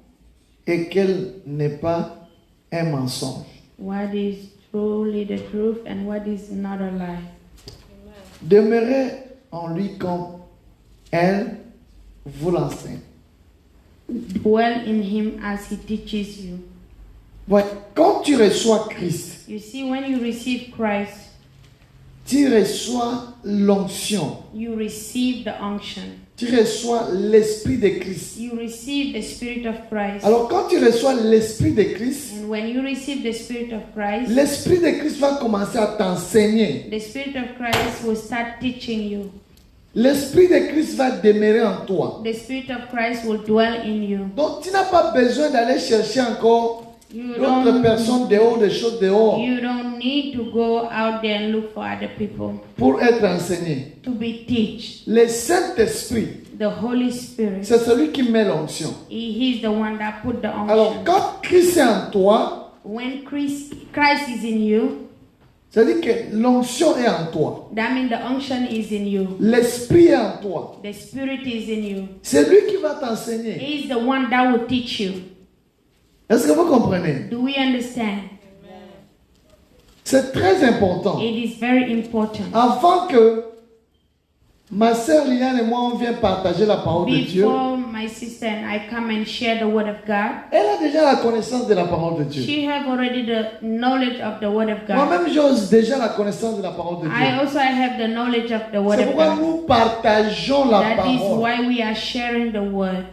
et quel n'est pas un mensonge. what is truly the truth and what is not a lie. Demeurez en lui comme elle vous l'enseigne. Dwell in him as he teaches you. Ouais, quand tu reçois Christ, You see, when you receive Christ, tu reçois l'onction, you receive the unction. tu reçois l'esprit de Christ. You receive the Spirit of Christ. Alors quand tu reçois l'esprit de Christ, And when you receive the Spirit of Christ, l'esprit de Christ va commencer à t'enseigner. the Spirit of Christ will start teaching you. L'esprit de Christ va demeurer en toi. The Spirit of Christ will dwell in you. Donc tu n'as pas besoin d'aller chercher encore You d'autres personnes dehors, des choses dehors, you don't need to go out there and look for other people pour être enseigné. to be taught. Le Saint-Esprit, The Holy Spirit, c'est celui qui met l'onction. He's the one that put the Alors unction. quand Christ est en toi, When Christ is in you, c'est-à-dire que l'onction est en toi. that means the unction is in you. L'Esprit est en toi. The Spirit is in you. C'est lui qui va t'enseigner. He's the one that will teach you. Est-ce que vous comprenez? Do we understand? C'est très important. It is very important. Avant que ma sœur Liliane et moi on vienne partager la parole de Dieu, Before my sister and I come and share the word of God, elle a déjà la connaissance de la parole de Dieu. she have already the knowledge of the word of God. Moi-même, j'ai déjà la connaissance de la parole de Dieu. I also have the knowledge of the word C'est of pourquoi God. nous partageons la That is parole. why we are sharing the word.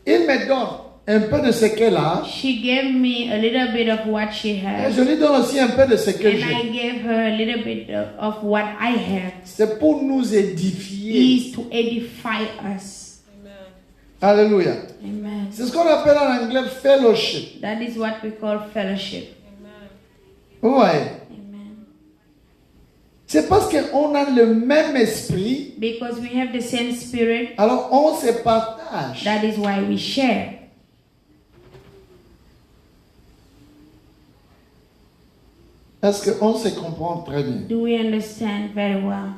Il me donne un peu de ce qu'elle a, She gave me a little bit of what she et has, je lui donne aussi un peu de ce que and I j'ai. gave her a little bit of what I have. C'est pour nous édifier. Is to edify us. Alléluia. Amen. C'est ce qu'on appelle en anglais fellowship. That is what we call fellowship. Vous voyez? Amen. C'est parce qu'on a le même esprit, Because we have the same spirit, alors on se partage. that is why we share. Est-ce qu'on se comprend très bien? Do we understand very well?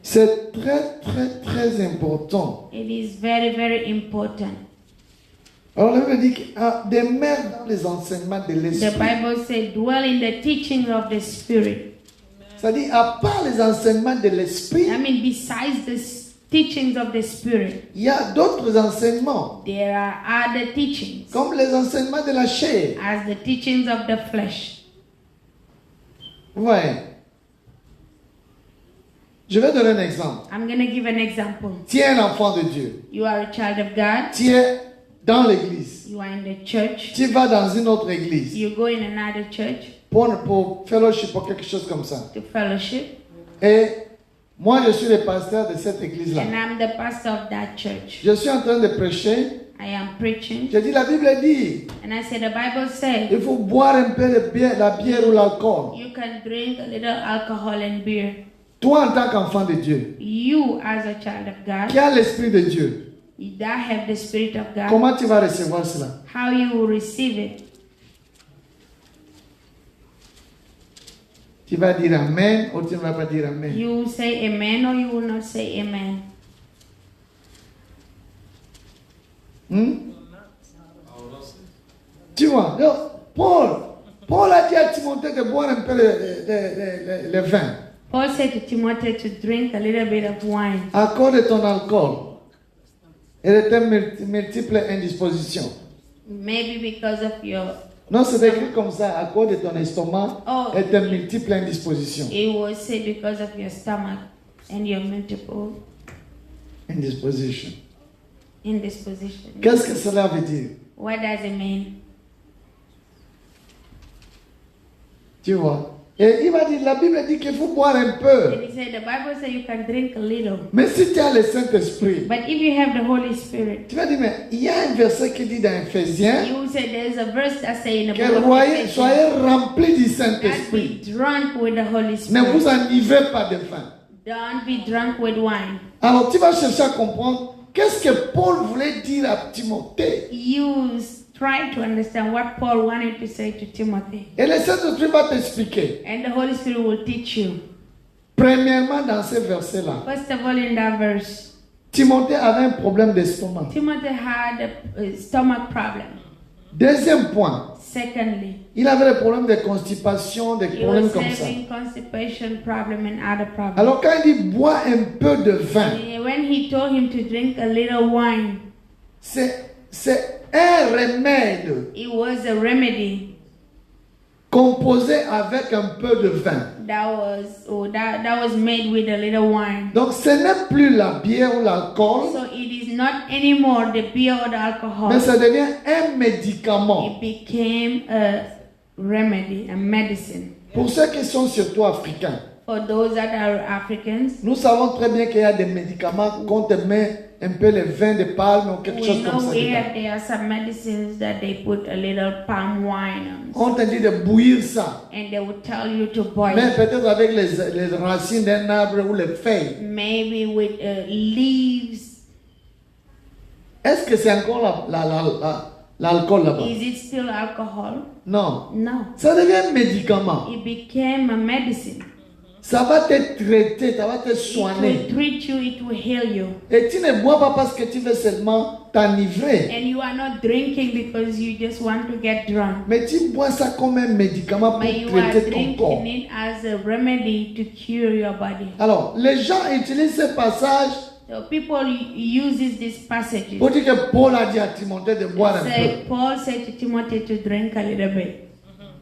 C'est très, très, très important. It is very, very important. Alors, la Bible dit demeure dans les enseignements de The l'esprit. Bible says, dwell in the teachings of the Spirit. C'est-à-dire, à part les enseignements de l'esprit, I mean, besides the teachings of the Spirit, il y a d'autres enseignements, there are other teachings, comme les enseignements de la chair. as the teachings of the flesh. Vous voyez? Je vais donner un exemple. I'm going to give an example. Tu es un enfant de Dieu. You are a child of God. Tu es dans l'église. You are in the church. Tu vas dans une autre église You go in another church pour fellowship ou quelque chose comme ça. to fellowship. Et moi, je suis le pasteur de cette église-là. And I'm the pastor of that church. Je suis en train de prêcher. I am preaching. Je dis, la Bible dit, And I said, the Bible says, il faut boire un peu de la bière ou l'alcool. you can drink a little alcohol and beer. Toi, en tant qu'enfant de Dieu, You, as a child of qui God, a l'esprit de Dieu, that have the Spirit of God, comment tu vas recevoir cela? how you will receive it. Tu vas dire Amen ou tu ne vas pas dire Amen? You will say amen or you will not say amen. Tu vois, donc, Paul a dit à Timothée de boire un peu le vin. Paul said to Timothy to drink a little bit of wine À cause de ton alcool et de tes multiples indispositions. maybe because of your, Non, c'est écrit comme ça, à cause de ton estomac Oh. et tes multiples indispositions. it will say because of your stomach and your multiple Indisposition. indisposition. Qu'est-ce que cela veut dire? What does it mean? Tu vois? Et il va dire, la Bible dit qu'il faut boire un peu. And he said, the Bible says you can drink a little. Mais si tu as le Saint-Esprit, But if you have the Holy Spirit, tu vas dire, mais il y a un verset qui dit dans Ephésiens you will say there's a verse that says in the que book of soyez Ephesians, remplis du not Saint-Esprit. be drunk with the Holy Ne vous Spirit. enivrez pas de vin. Don't be drunk with wine. Alors tu vas chercher à comprendre qu'est-ce que Paul voulait dire à Timothée. Try to understand what Paul wanted to say to Timothy. Et le Saint-Esprit va t'expliquer. And the Holy Spirit will teach you. Premièrement, dans ces versets-là, First of all, in that verse, Timothée avait un problème d'estomac. Timothy had a stomach problem. Deuxième point, Secondly, il avait des problèmes de constipation, des he problèmes was comme ça. having constipation problem and other problems. Alors quand il dit bois un peu de vin, And when he told him to drink a little wine, c'est un remède it was a remedy composé avec un peu de vin. that was made with a little wine. Donc ce n'est plus la bière ou l'alcool, So it is not anymore the beer or the alcohol. mais ça devient un médicament. It became a remedy, a medicine. Pour ceux qui sont surtout africains, For those that are Africans, nous savons très bien qu'il y a des médicaments qu'on te met un peu le vin de palme ou quelque we chose comme know ça dedans. there are some medicines that they put a little palm wine on. On te dit de bouillir ça. And they will tell you to boil Mais it. peut-être avec les racines d'un arbre ou les feuilles. Maybe with leaves. Est-ce que c'est encore l'alcool là-bas? Is it still alcohol? Non. No. Ça devient un médicament. It became a medicine. Ça va te traiter, ça va te It soigner. will treat you, it will heal you. Et tu ne bois pas parce que tu veux seulement t'enivrer. And you are not drinking because you just want to get drunk. Mais tu bois ça comme un médicament pour But you are traiter ton corps. drinking it as a remedy to cure your body. Alors, les gens utilisent ce passage So people uses these passages. pour dire que Paul a dit à Timothée de boire un peu. Paul said to Timothy to drink a little bit.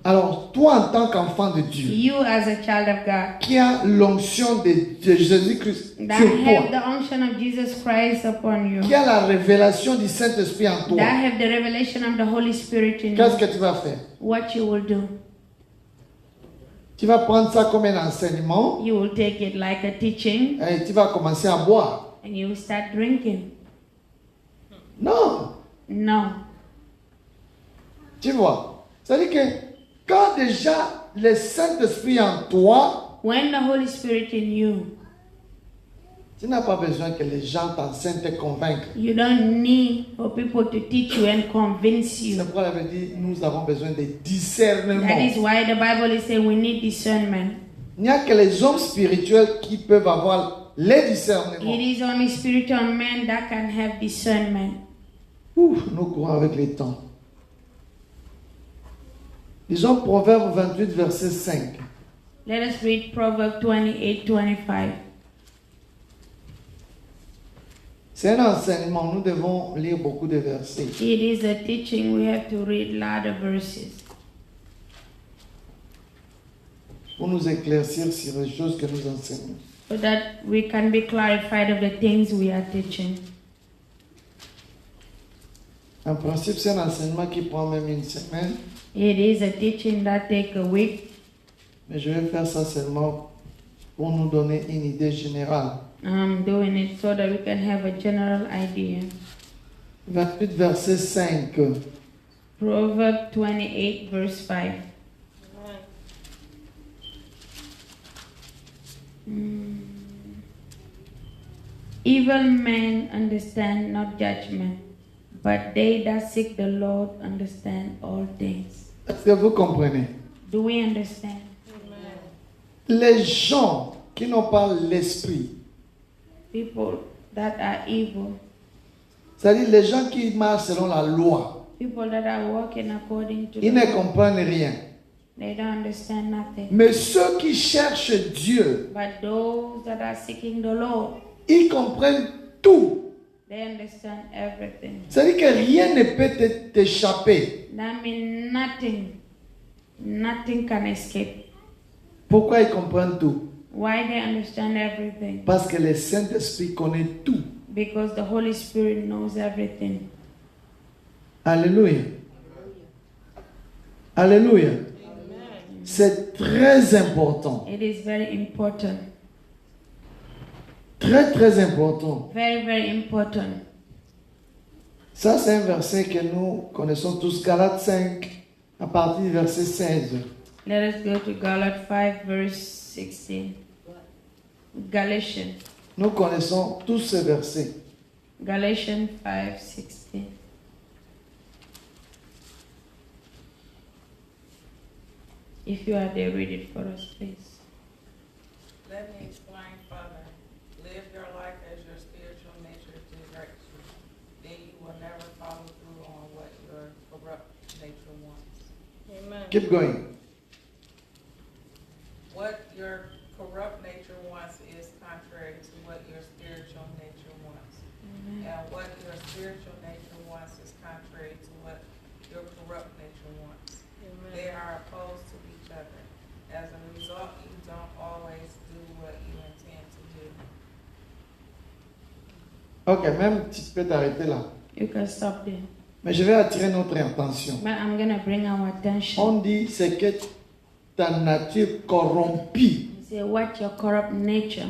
Alors, toi en tant qu'enfant de Dieu, You as a child of God qui a l'onction de Jésus-Christ that sur have toi, the unction of Jesus Christ upon you, qui a la révélation du Saint-Esprit en toi, that have the revelation of the Holy Spirit in qu'est-ce you, que tu vas faire? what you will do? Tu vas prendre ça comme un enseignement You will take it like a teaching et tu vas commencer à boire. and you will start drinking. Non, No. tu vois. C'est-à-dire que quand déjà le Saint-Esprit est en toi, When the Holy Spirit in you, tu n'as pas besoin que les gens t'enseignent, te convaincre. you don't need for people to teach you and convince you. C'est pourquoi la Bible dit nous avons besoin de discernement. That is why the Bible is saying we need discernment. Il n'y a que les hommes spirituels qui peuvent avoir les discernements. It is only spiritual men that can have discernment. Ouh, nous courons avec les temps. Disons Proverbe 28, verset 5. Let us read Proverbs 28:25. C'est un enseignement, nous devons lire beaucoup de versets. It is a teaching, we have to read a lot of verses Pour nous éclaircir sur les choses que nous enseignons. so that we can be clarified of the things we are teaching. En principe, c'est un enseignement qui prend même une semaine, It is a teaching that takes a week. mais je vais faire ça seulement pour nous donner une idée générale. I'm doing it so that we can have a general idea. 28, verset 5. Proverbs 28, verse 5. Evil men understand not judgment, but they that seek the Lord understand all things. Est-ce que vous comprenez? Do we understand? Les gens qui n'ont pas l'esprit, People that are evil, c'est-à-dire les gens qui marchent selon la loi, people that are walking according to ils the ne law, comprennent rien. they don't understand nothing. Mais ceux qui cherchent Dieu, But those that are seeking the Lord, ils comprennent tout. they understand everything. C'est-à-dire que rien ne peut t'échapper. That means nothing can escape. Pourquoi ils comprennent tout? Why they understand everything? Parce que le Saint-Esprit connaît tout. Because the Holy Spirit knows everything. Alléluia. Alléluia. C'est très important. It is very important. Très, très important. Very, very important. Ça, c'est un verset que nous connaissons tous. Galates 5, à partir du verset 16. Let us go to Galatians 5, verse 16. Galatians. Nous connaissons tous ces versets. Galatians 5, 16. If you are there, read it for us, please. Let me explain further. Live your life as your spiritual nature directs you. Then you will never follow through on what your corrupt nature wants. Amen. Keep going. What your corrupt nature wants is contrary to what your spiritual nature wants. And what your spiritual nature wants is contrary to what your corrupt nature wants. They are opposed to each other. As a result, you don't always do what you intend to do. Ok, même tu peux t'arrêter là. You can stop there. Mais je vais attirer notre attention. But I'm going to bring our attention. On dit c'est que ta nature corrompue. Say, what your corrupt nature.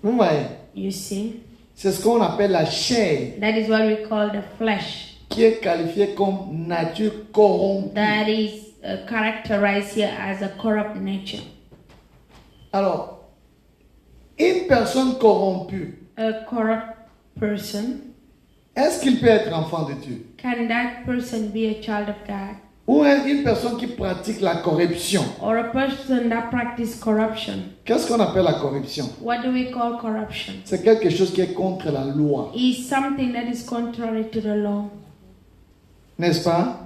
Vous voyez, You see? c'est ce qu'on appelle la chair, That is what we call the flesh. qui est qualifiée comme nature corrompue. That is characterized here as a corrupt nature. Alors, une personne corrompue, A corrupt person, est-ce qu'il peut être enfant de Dieu? can that person be a child of God? Ou une personne qui pratique la corruption? Or a person that practice corruption? Qu'est-ce qu'on appelle la corruption? What do we call corruption? C'est quelque chose qui est contre la loi, Is something that is contrary to the law. n'est-ce pas?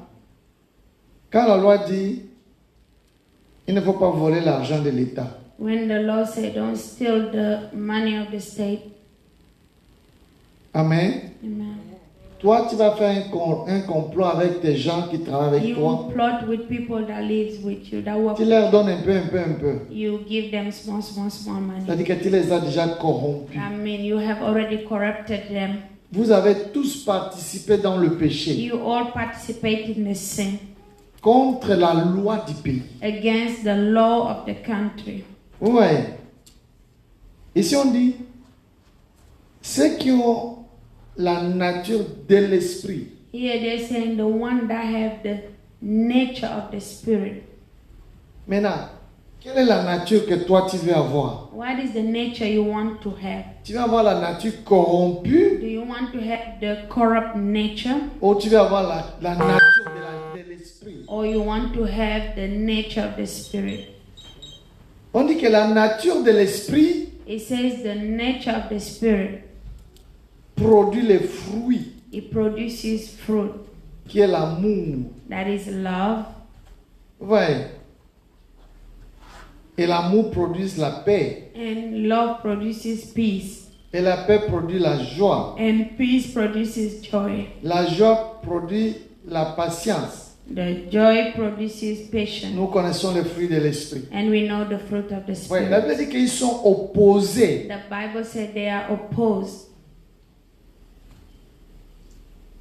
Quand la loi dit, il ne faut pas voler l'argent de l'État. When the law says don't steal the money of the state. Amen. Amen. Toi, tu vas faire un complot avec tes gens qui travaillent avec You toi. plot with people that lives with you, that work Tu with leur donnes un peu. you. You give them small money. C'est-à-dire que tu les as déjà corrompus. I mean, you have already corrupted them. Vous avez tous participé dans le péché You all participate in the sin contre la loi du pays. against the law of the country. Vous voyez? Ici on dit, ceux qui ont la nature de l'esprit, Here they're saying the one that have the nature of the spirit. maintenant, quelle est la nature que toi tu veux avoir? What is the nature you want to have? Tu veux avoir la nature corrompue Do you want to have the corrupt nature, ou tu veux avoir la nature de l'esprit? or you want to have the nature of the spirit? On dit que la nature de l'esprit It says the nature of the spirit. produit les fruits, It produces fruit. qui est l'amour. That is love. Vous voyez? Et l'amour produit la paix. And love produces peace. Et la paix produit la joie. And peace produces joy. La joie produit la patience. The joy produces patience. Nous connaissons les fruits de l'esprit. And we know the fruit of the Ouais, la spirit. Bible dit qu'ils sont opposés. The Bible said they are opposed.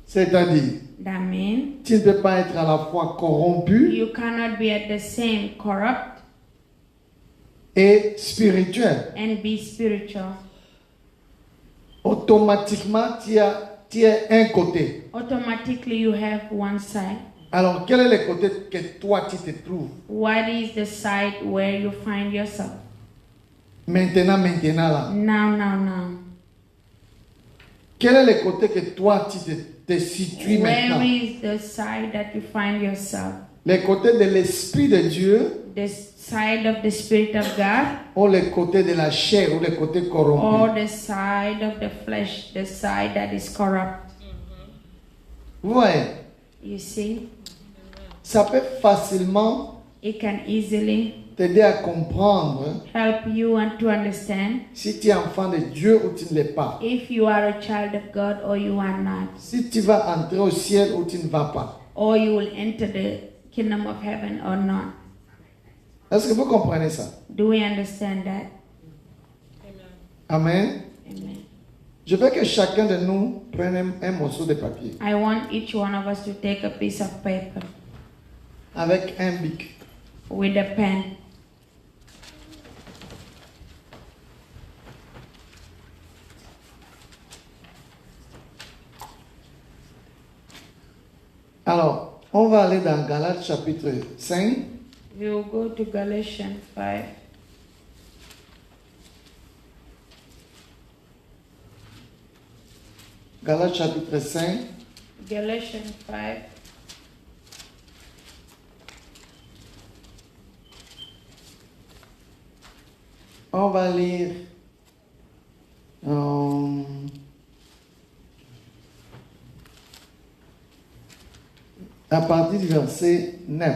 C'est-à-dire, That means tu ne peux pas être à la fois corrompu you cannot be at the same corrupt et spirituel. and be spiritual. Automatiquement, tu es un côté. Automatically you have one side. Alors, quel est le côté que toi tu te trouves? What is the side where you find yourself? Maintenant là. Now. Quel est le côté que toi tu te situes Where maintenant? is the side that you find yourself? Le côté de l'Esprit de Dieu The side of the Spirit of God, ou le côté de la chair ou le côté corrompu? or the side of the flesh, the side that is corrupt? Vous voyez, You see, ça peut facilement it can easily t'aider à comprendre help you and to understand si tu es enfant de Dieu ou tu ne l'es pas. if you are a child of God or you are not, Si tu vas entrer au ciel ou tu ne vas pas. or you will enter the kingdom of heaven or not. Est-ce que vous comprenez ça? Do we understand that? Amen. Amen. Amen. Je veux que chacun de nous prenne un morceau de papier I want each one of us to take a piece of paper avec un bic with a pen. Alors, on va aller dans Galates chapitre 5. We will go to Galatians 5. Galates chapitre 5. Galatians 5. On va lire à partir du verset 9.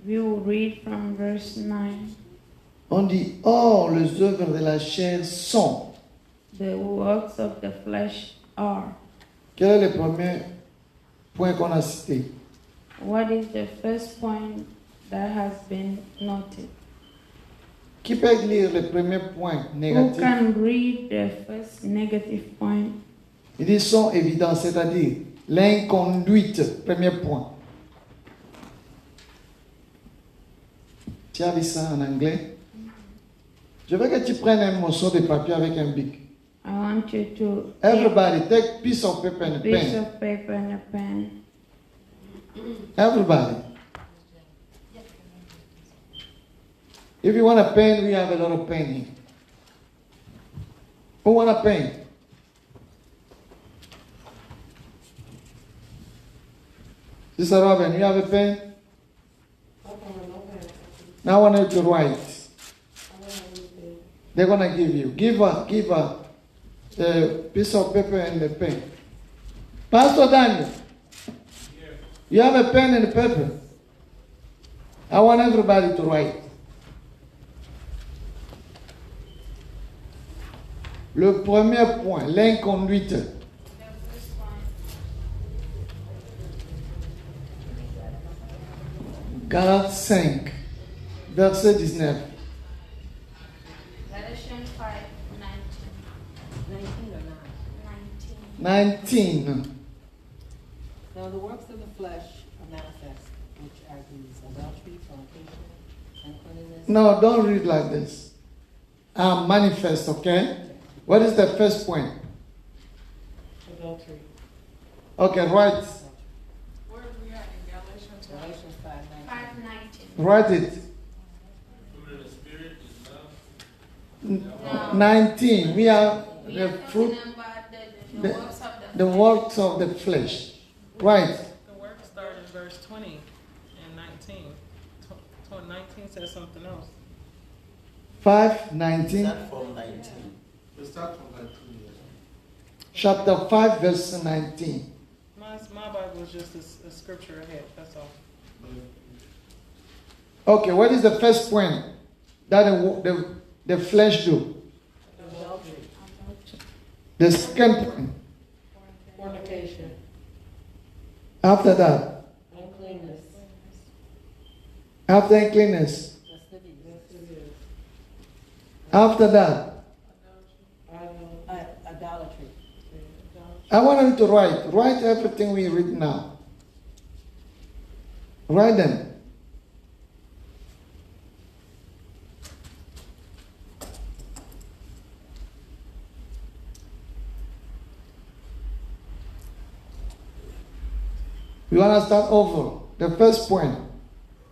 We will read from verse 9. On dit, or les œuvres de la chair sont. The works of the flesh are. Quel est le premier point qu'on a cité? What is the first point that has been noted? Qui peut lire le premier point Who négatif? can read the first negative point? Il dit sont évidents, c'est-à-dire l'inconduite, premier point. Tu as vu ça en anglais? Je veux que tu prennes un morceau de papier avec un bic. I want you to Everybody, take piece of paper and a take a piece pen. of paper and a pen. Everybody. If you want a pen, we have a lot of pen here. Who want a pen? Sister Robin, you have a pen? Now I want you to write. They're gonna give you. Give her a piece of paper and a pen. Pastor Daniel, you have a pen and a paper. I want everybody to write. Le premier point, l'inconduite. Galates 5, verset 19. Galatians 5, 19 or 9? 19. Now the works of the flesh are manifest, which are these: adultery, fornication, uncleanness. No, don't read like this. Manifest, okay? What is the first point? Adultery. Okay, write. Where are we at in Galatians? Galatians 5:19. 5:19. Write it. Fruit of the Spirit is love. 19. We are We the are fruit, talking about the the- works of the works of the flesh. Right. The work started in verse 20 and 19. 19 says something else. 5:19. Start from 19. We start from that 2 years. Chapter 5, verse 19. My Bible is just a scripture ahead, that's all. Okay, what is the first point that the flesh do? Adultery, The second point. fornication, After that. uncleanness, After uncleanness. lasciviousness, After that. idolatry. I want you to write. Write everything we read now. Write them. We want to start over. The first point.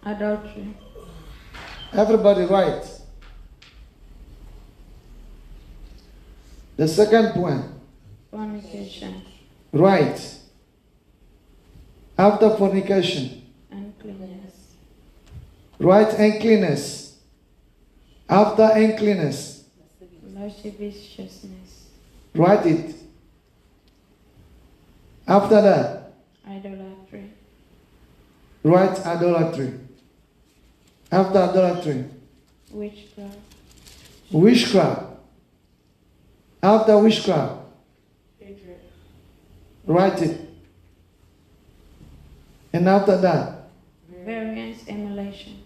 adultery, Everybody write. The second point. fornication, Right. After fornication. uncleanness, Right, uncleanness. After uncleanness. lasciviousness, Write it. After that. idolatry, Write idolatry. After idolatry. witchcraft, Witchcraft. After witchcraft. Hatred, Write it. And after that. variance, emulation,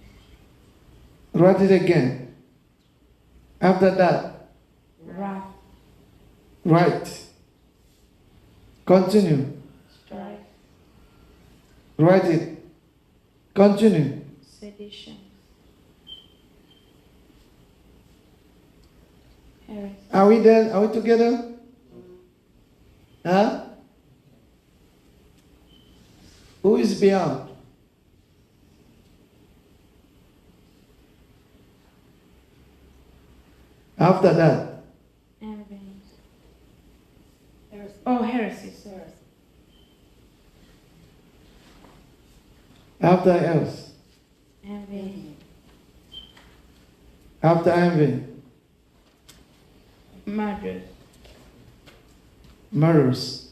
Write it again. After that. wrath, Write. Continue. strife, Write it. Continue. Sedition. Heresy. Are we there? Are we together? Huh? Who is beyond? After that, Envy. Heresy. Oh, heresy, sorry. Heresy. after else, Envy. after envy, Murder. murders,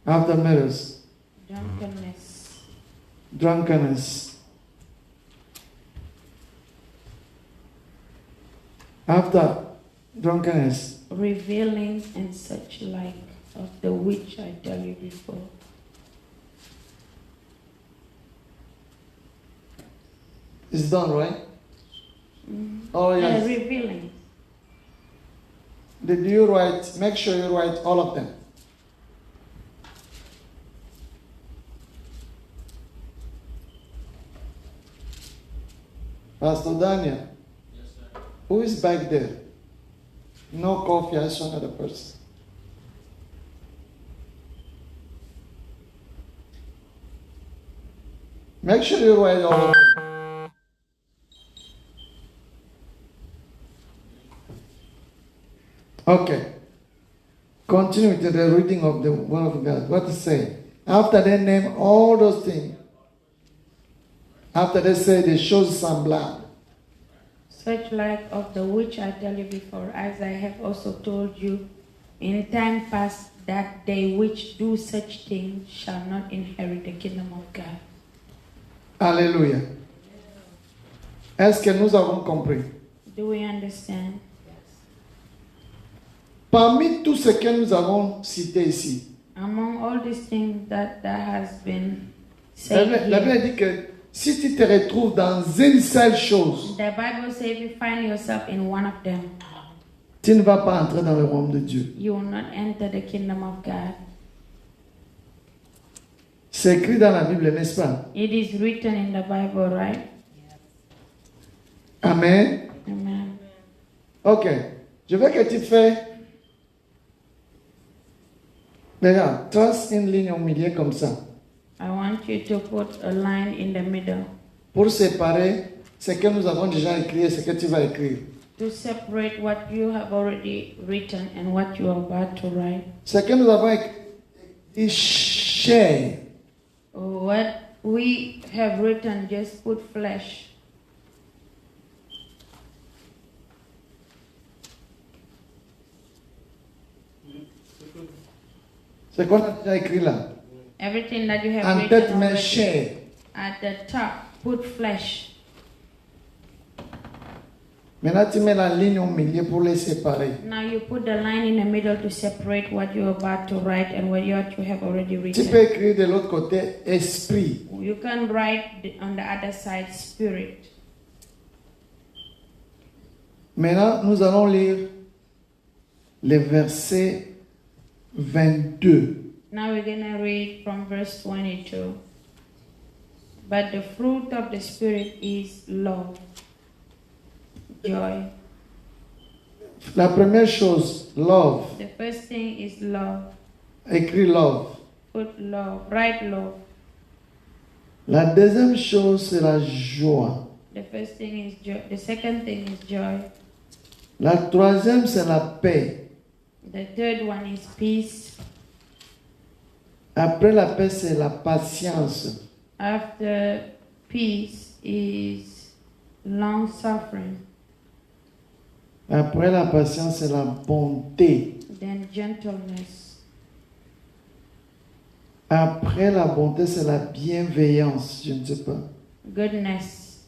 after murders, Drunkenness. drunkenness, after drunkenness, Revealing and such like of the which I tell you before. it's done, right? Mhm. Oh yes. Revealing. Did you write? Make sure you write all of them. Pastor Daniel, Yes, sir. who is back there? No coffee, I saw another person. Make sure you write all of them. Okay. Continue with the reading of the Word of God. What is saying? After they name all those things, after they say they show some blood, Such like of the which I tell you before, as I have also told you in time past, that they which do such things shall not inherit the kingdom of God. Alléluia. Est-ce que nous avons compris? Do we understand? Parmi tout ce que nous avons cité ici, Among all these things that has been la said Bible here, dit que si tu te retrouves dans une seule chose, the Bible says if you find yourself in one of them, tu ne vas pas entrer dans le royaume de Dieu. you will not enter the kingdom of God. C'est écrit dans la Bible, n'est-ce pas? It is written in the Bible, right? Amen. Amen. Ok. Je veux que tu fais. Regarde, trace une ligne au milieu comme ça. I want you to put a line in the middle Pour séparer ce que nous avons déjà écrit et ce que tu vas écrire. to separate what you have already written and what you are about to write. Ce que nous avons écrit, chair. What we have written, just put flesh. Ce qu'on a déjà écrit là. Everything that you have En written tête, mais already. chair. At the top, put flesh. Maintenant, tu mets la ligne au milieu pour les séparer. Now you put the line in the middle to separate what you're about to write and what you have already Tu peux written. écrire de l'autre côté esprit. You can write on the other side spirit. Maintenant, nous allons lire le verset 22. Now we're going to read from verse 22. But the fruit of the Spirit is love, joy. La première chose, love. The first thing is love. Écris love. Put love, write love. La deuxième chose, c'est la joie. The first thing is joy. The second thing is joy. La troisième, c'est la paix. The third one is peace. Après la paix, c'est la patience. After peace is long suffering. Après la patience, c'est la bonté. Then gentleness. Après la bonté, c'est la bienveillance. Je ne sais pas. Goodness.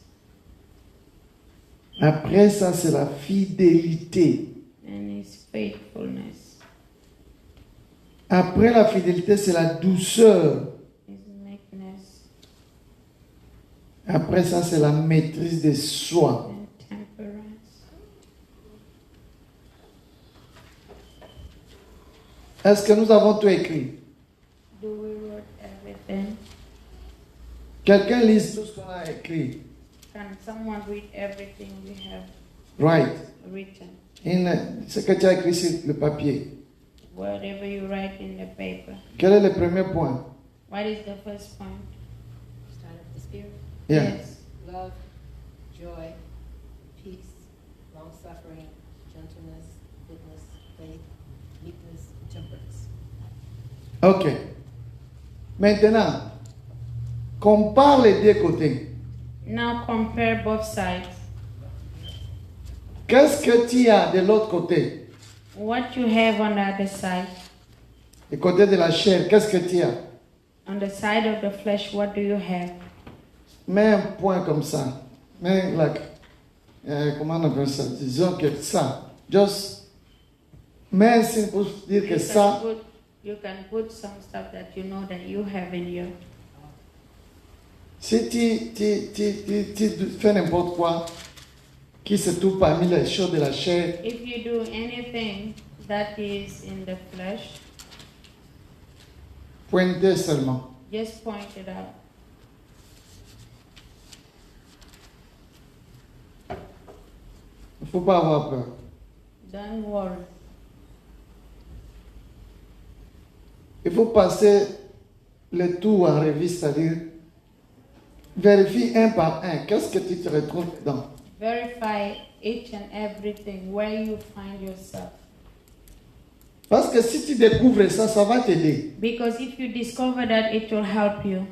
Après ça, c'est la fidélité. And his faithfulness. Après la fidélité, c'est la douceur. His meekness. Après ça, c'est la maîtrise de soi. And temperance. Est-ce que nous avons tout écrit? Do we wrote everything? Quelqu'un lise tout ce qu'on a écrit. Can someone read everything we have Right. written? Ce que tu as écrit sur le papier. Whatever you write in the paper. Quel est le premier point? What is the first point? Start with the spirit. Yeah. Yes. Love, joy, peace, long-suffering, gentleness, goodness, faith, meekness, temperance. Ok. Maintenant, compare les deux côtés. Now compare both sides. Qu'est-ce que tu as de l'autre côté? What you have on the other side. Du côté de la chair, qu'est-ce que tu as? On the side of the flesh, what do you have? Mets un point comme ça. Mets like, comment on appelle ça? Disons que ça. Just mets un signe pour dire que ça. You can put some stuff that you know that you have in you. Si tu fais n'importe quoi qui se trouve parmi les choses de la chair, If you do anything that is in the flesh, pointez seulement. just point it out. Il ne faut pas avoir peur. Don't worry. Il faut passer le tout en revue, c'est-à-dire vérifie un par un. Qu'est-ce que tu te retrouves dedans? Verify each and everything where you find yourself. Parce que si tu découvres ça, ça va t'aider. Because if you discover that, it will help you.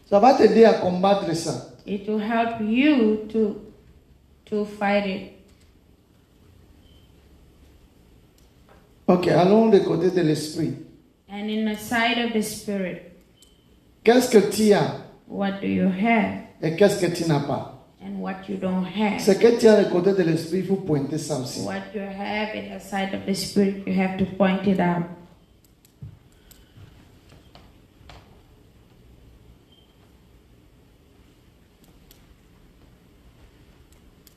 Ça va t'aider à combattre ça. It will help you to fight it. Ok, allons du côté de l'esprit. And in the side of the spirit, Qu'est-ce que tu as what do you have et qu'est-ce que tu n'as pas? and what you don't have? Ce que tu as du côté de l'esprit, il faut pointer ça aussi. What you have in the side of the spirit, you have to point it out.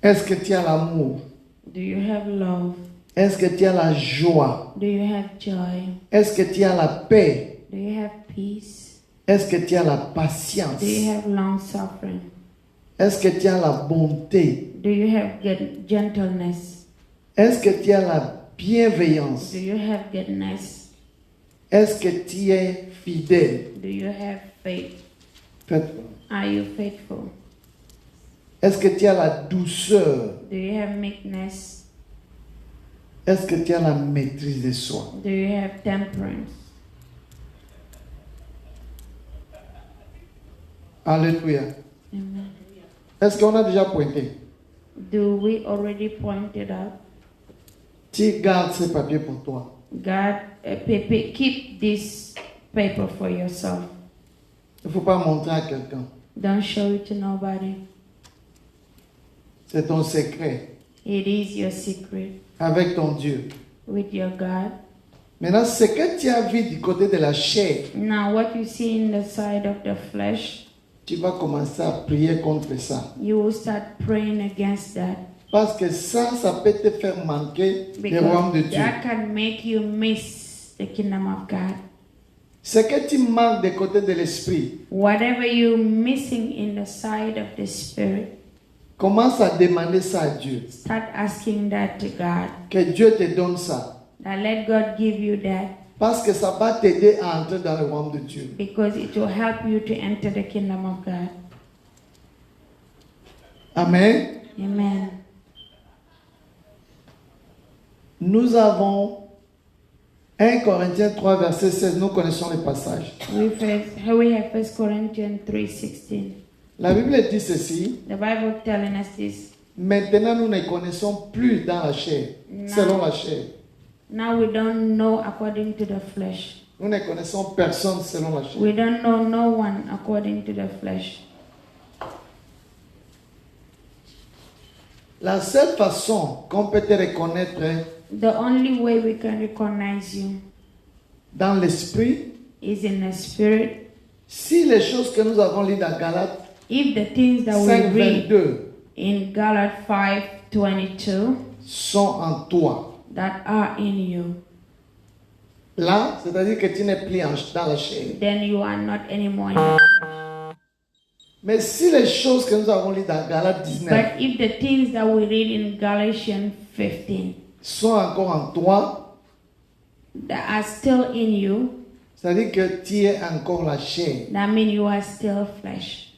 Est-ce que tu as l'amour? Do you have love? Est-ce que tu as la joie? Do you have joy? Est-ce que tu as la paix? Do you have peace? Est-ce que tu as la patience? Do you have long suffering? Est-ce que tu as la bonté? Do you have gentleness? Est-ce que tu as la bienveillance? Do you have goodness? Est-ce que tu es fidèle? Do you have faith? Faites- Are you faithful? Est-ce que tu as la douceur? Do you have meekness? Est-ce que tu as la maîtrise de soi? Do you have temperance? Alléluia. Amen. Est-ce qu'on a déjà pointé? Do we already pointed out? Tu gardes ces papiers pour toi. God, keep this paper for yourself. Il ne faut pas montrer à quelqu'un. Don't show it to nobody. C'est ton secret It is your secret avec ton Dieu. with your God. Maintenant, ce que tu as vu du côté de la chair, Now, what you see in the side of the flesh, tu vas commencer à prier contre ça. you will start praying against that. Parce que ça peut te faire manquer le royaume de Because Dieu. that can make you miss the kingdom of God. Ce que tu manques du côté de l'esprit, Whatever you're missing in the side of the spirit, commence à demander ça à Dieu. start asking that to God. Que Dieu te donne ça. Now let God give you that, Parce que ça va t'aider à entrer dans le royaume de Dieu. because it will help you to enter the kingdom of God. Amen. Amen. Nous avons 1 Corinthiens 3, verset 16. Nous connaissons le passage. We have 1 Corinthians 3:16. La Bible dit ceci. The Bible telling us this. Maintenant, nous ne connaissons plus dans la chair, Non. selon la chair. Now we don't know according to the flesh. Nous ne connaissons personne selon la chair. We don't know no one according to the flesh. La seule façon qu'on peut te reconnaître The only way we can recognize you dans l'esprit, is in the spirit. si les choses que nous avons lues dans Galates If the things that we 5, read 22 in Galatians 5:22 sont en toi. that are in you, Là, c'est-à-dire que tu n'es plus dans la chair. then you are not anymore in the flesh. Mais si les choses que nous avons lues dans Galates 19 But if the things that we read in Galatians 15 sont encore en toi, that are still in you, c'est-à-dire que tu es encore la chair. that means you are still flesh.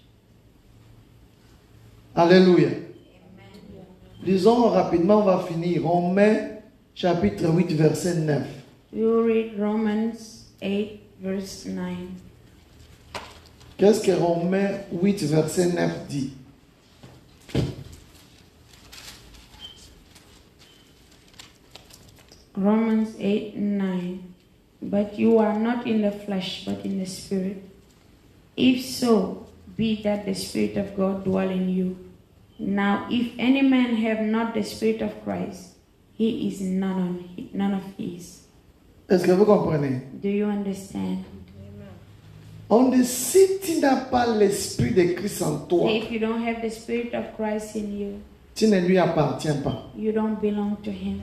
Alléluia. Lisons rapidement, on va finir. Romains chapitre 8, verset 9. You read Romans 8, verse 9. Qu'est-ce que Romains 8, verset 9 dit? Romans 8, 9. But you are not in the flesh, but in the spirit. If so, be that the Spirit of God dwell in you. Now, if any man have not the Spirit of Christ, he is none of his. Est-ce que vous comprenez? Do you understand? On dit, si tu n'as pas l'esprit de Christ en toi, If you don't have the Spirit of Christ in you, tu ne lui appartiens pas. you don't belong to him.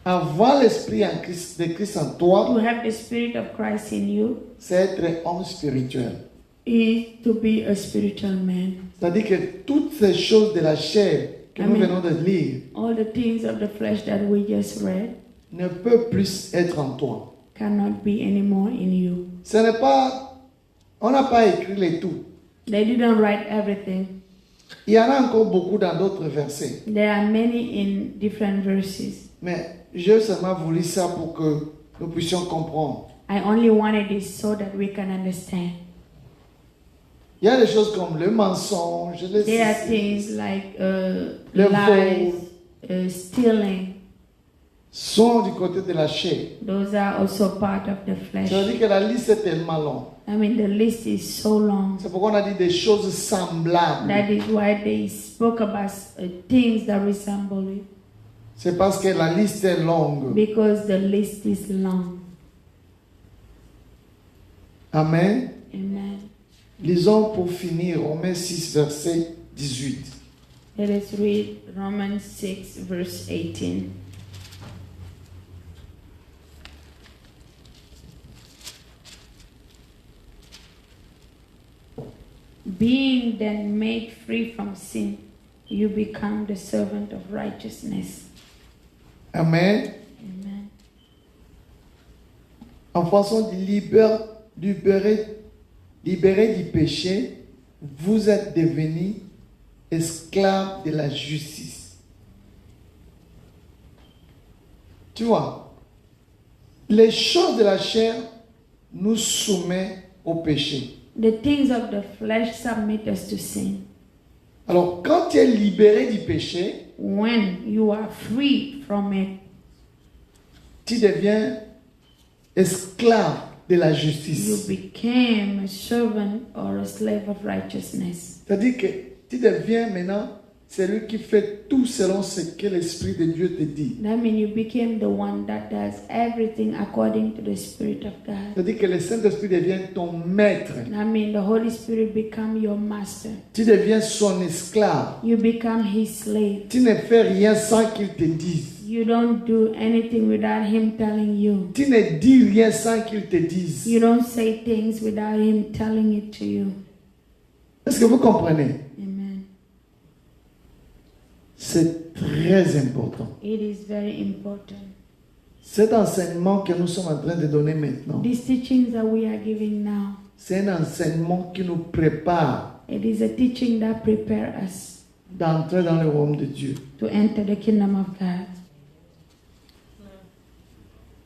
Avoir l'esprit de Christ en To toi, have the Spirit of Christ in you c'est être homme spirituel. is to be a spiritual man. C'est-à-dire que toutes ces choses de la chair que nous Amen. venons de lire All the things of the flesh that we just read ne peuvent plus être en toi. cannot be anymore in you. Ce n'est pas, on n'a pas écrit les tout. They didn't write everything. Il y en a encore beaucoup dans d'autres versets. There are many in different verses. Mais j'ai seulement voulu ça pour que nous puissions comprendre. I only wanted this so that we can understand. Il y a des choses comme le mensonge, There are things like Le lies, vol. stealing. sont du côté de la chair. Those are also part of the flesh. C'est-à-dire que la liste est tellement longue. I mean, the list is so long. C'est pourquoi on a dit des choses semblables. That is why they spoke about things that resemble it. C'est parce que la liste est longue. Because the list is long. Amen. Amen. Lisons pour finir Romains 6, verset 18. Let us read Romans 6, verse 18. Being then made free from sin, you become the servant of righteousness. Amen. Amen. En façon de libérer du péché, vous êtes devenus esclaves de la justice. Tu vois, les choses de la chair nous soumettent au péché. The things of the flesh submit us to sin. Alors, quand tu es libéré du péché, When you are free from it, tu deviens esclave de la you justice. became a servant or a slave of righteousness. C'est-à-dire que tu deviens maintenant celui qui fait tout selon ce que l'Esprit de Dieu te dit. That means you became the one that does everything according to the Spirit of God. C'est-à-dire que le Saint-Esprit devient ton maître. That means the Holy Spirit become your master. Tu deviens son esclave. You become his slave. Tu ne fais rien sans qu'il te dise. You don't do anything without him telling you. Tu ne dis rien sans qu'il te dise. You don't say things without him telling it to you. Est-ce que vous comprenez? Amen. C'est très important. It is very important. Cet enseignement que nous sommes en train de donner maintenant, These teachings that we are giving now, c'est un enseignement qui nous prépare it is a teaching that prepares us d'entrer dans le royaume de Dieu. to enter the kingdom of God,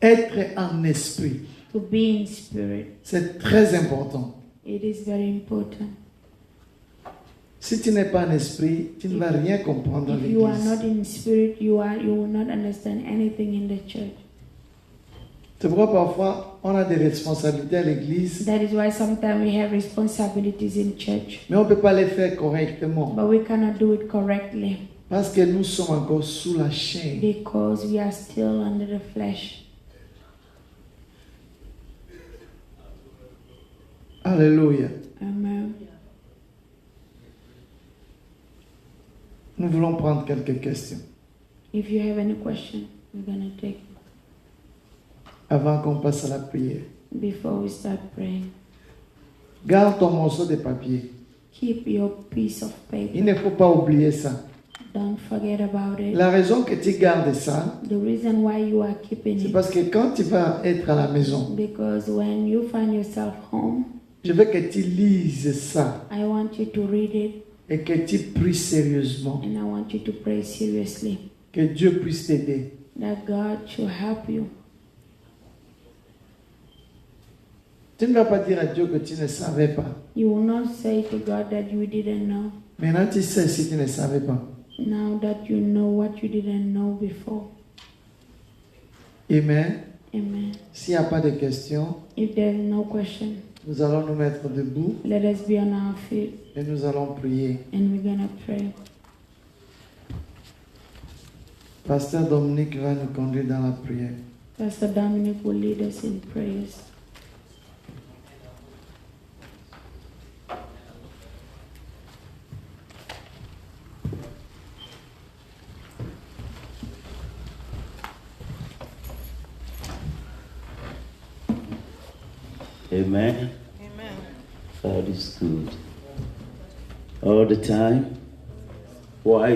Être en esprit, to be in spirit. c'est très important. It is very important. Si tu n'es pas en esprit, tu ne vas rien comprendre dans If you are l'église. not in spirit, you will not understand anything in the church. C'est pourquoi parfois on a des responsabilités à l'église, That is why sometimes we have responsibilities in church, mais on ne peut pas les faire correctement but we cannot do it correctly parce que nous sommes encore sous la chaîne. because we are still under the flesh. Alléluia. Amen. Nous voulons prendre quelques questions If you have any question, we're going to take avant qu'on passe à la prière. before we start praying. Garde ton morceau de papier. Keep your piece of Il paper. ne faut pas oublier ça. Don't forget about it. La raison que tu gardes ça, The reason why you are keeping c'est it, parce que quand tu vas être à la maison, because when you find yourself home, je veux que tu lises ça I want you to read it et que tu pries sérieusement. and I want you to pray seriously Que Dieu puisse t'aider. that God should help you. Tu ne vas pas dire à Dieu que tu ne savais pas. You will not say to God that you didn't know. Maintenant, tu sais si tu ne savais pas. Now that you know what you didn't know before. Amen. Amen. S'il n'y a pas de questions, If there's no question, nous allons nous mettre debout let us be on our feet et nous allons prier. and we're gonna pray. Pasteur Dominique va nous conduire dans la prière. Pastor Dominic will lead us in prayers. Amen. Amen. God is good. All the time. Why?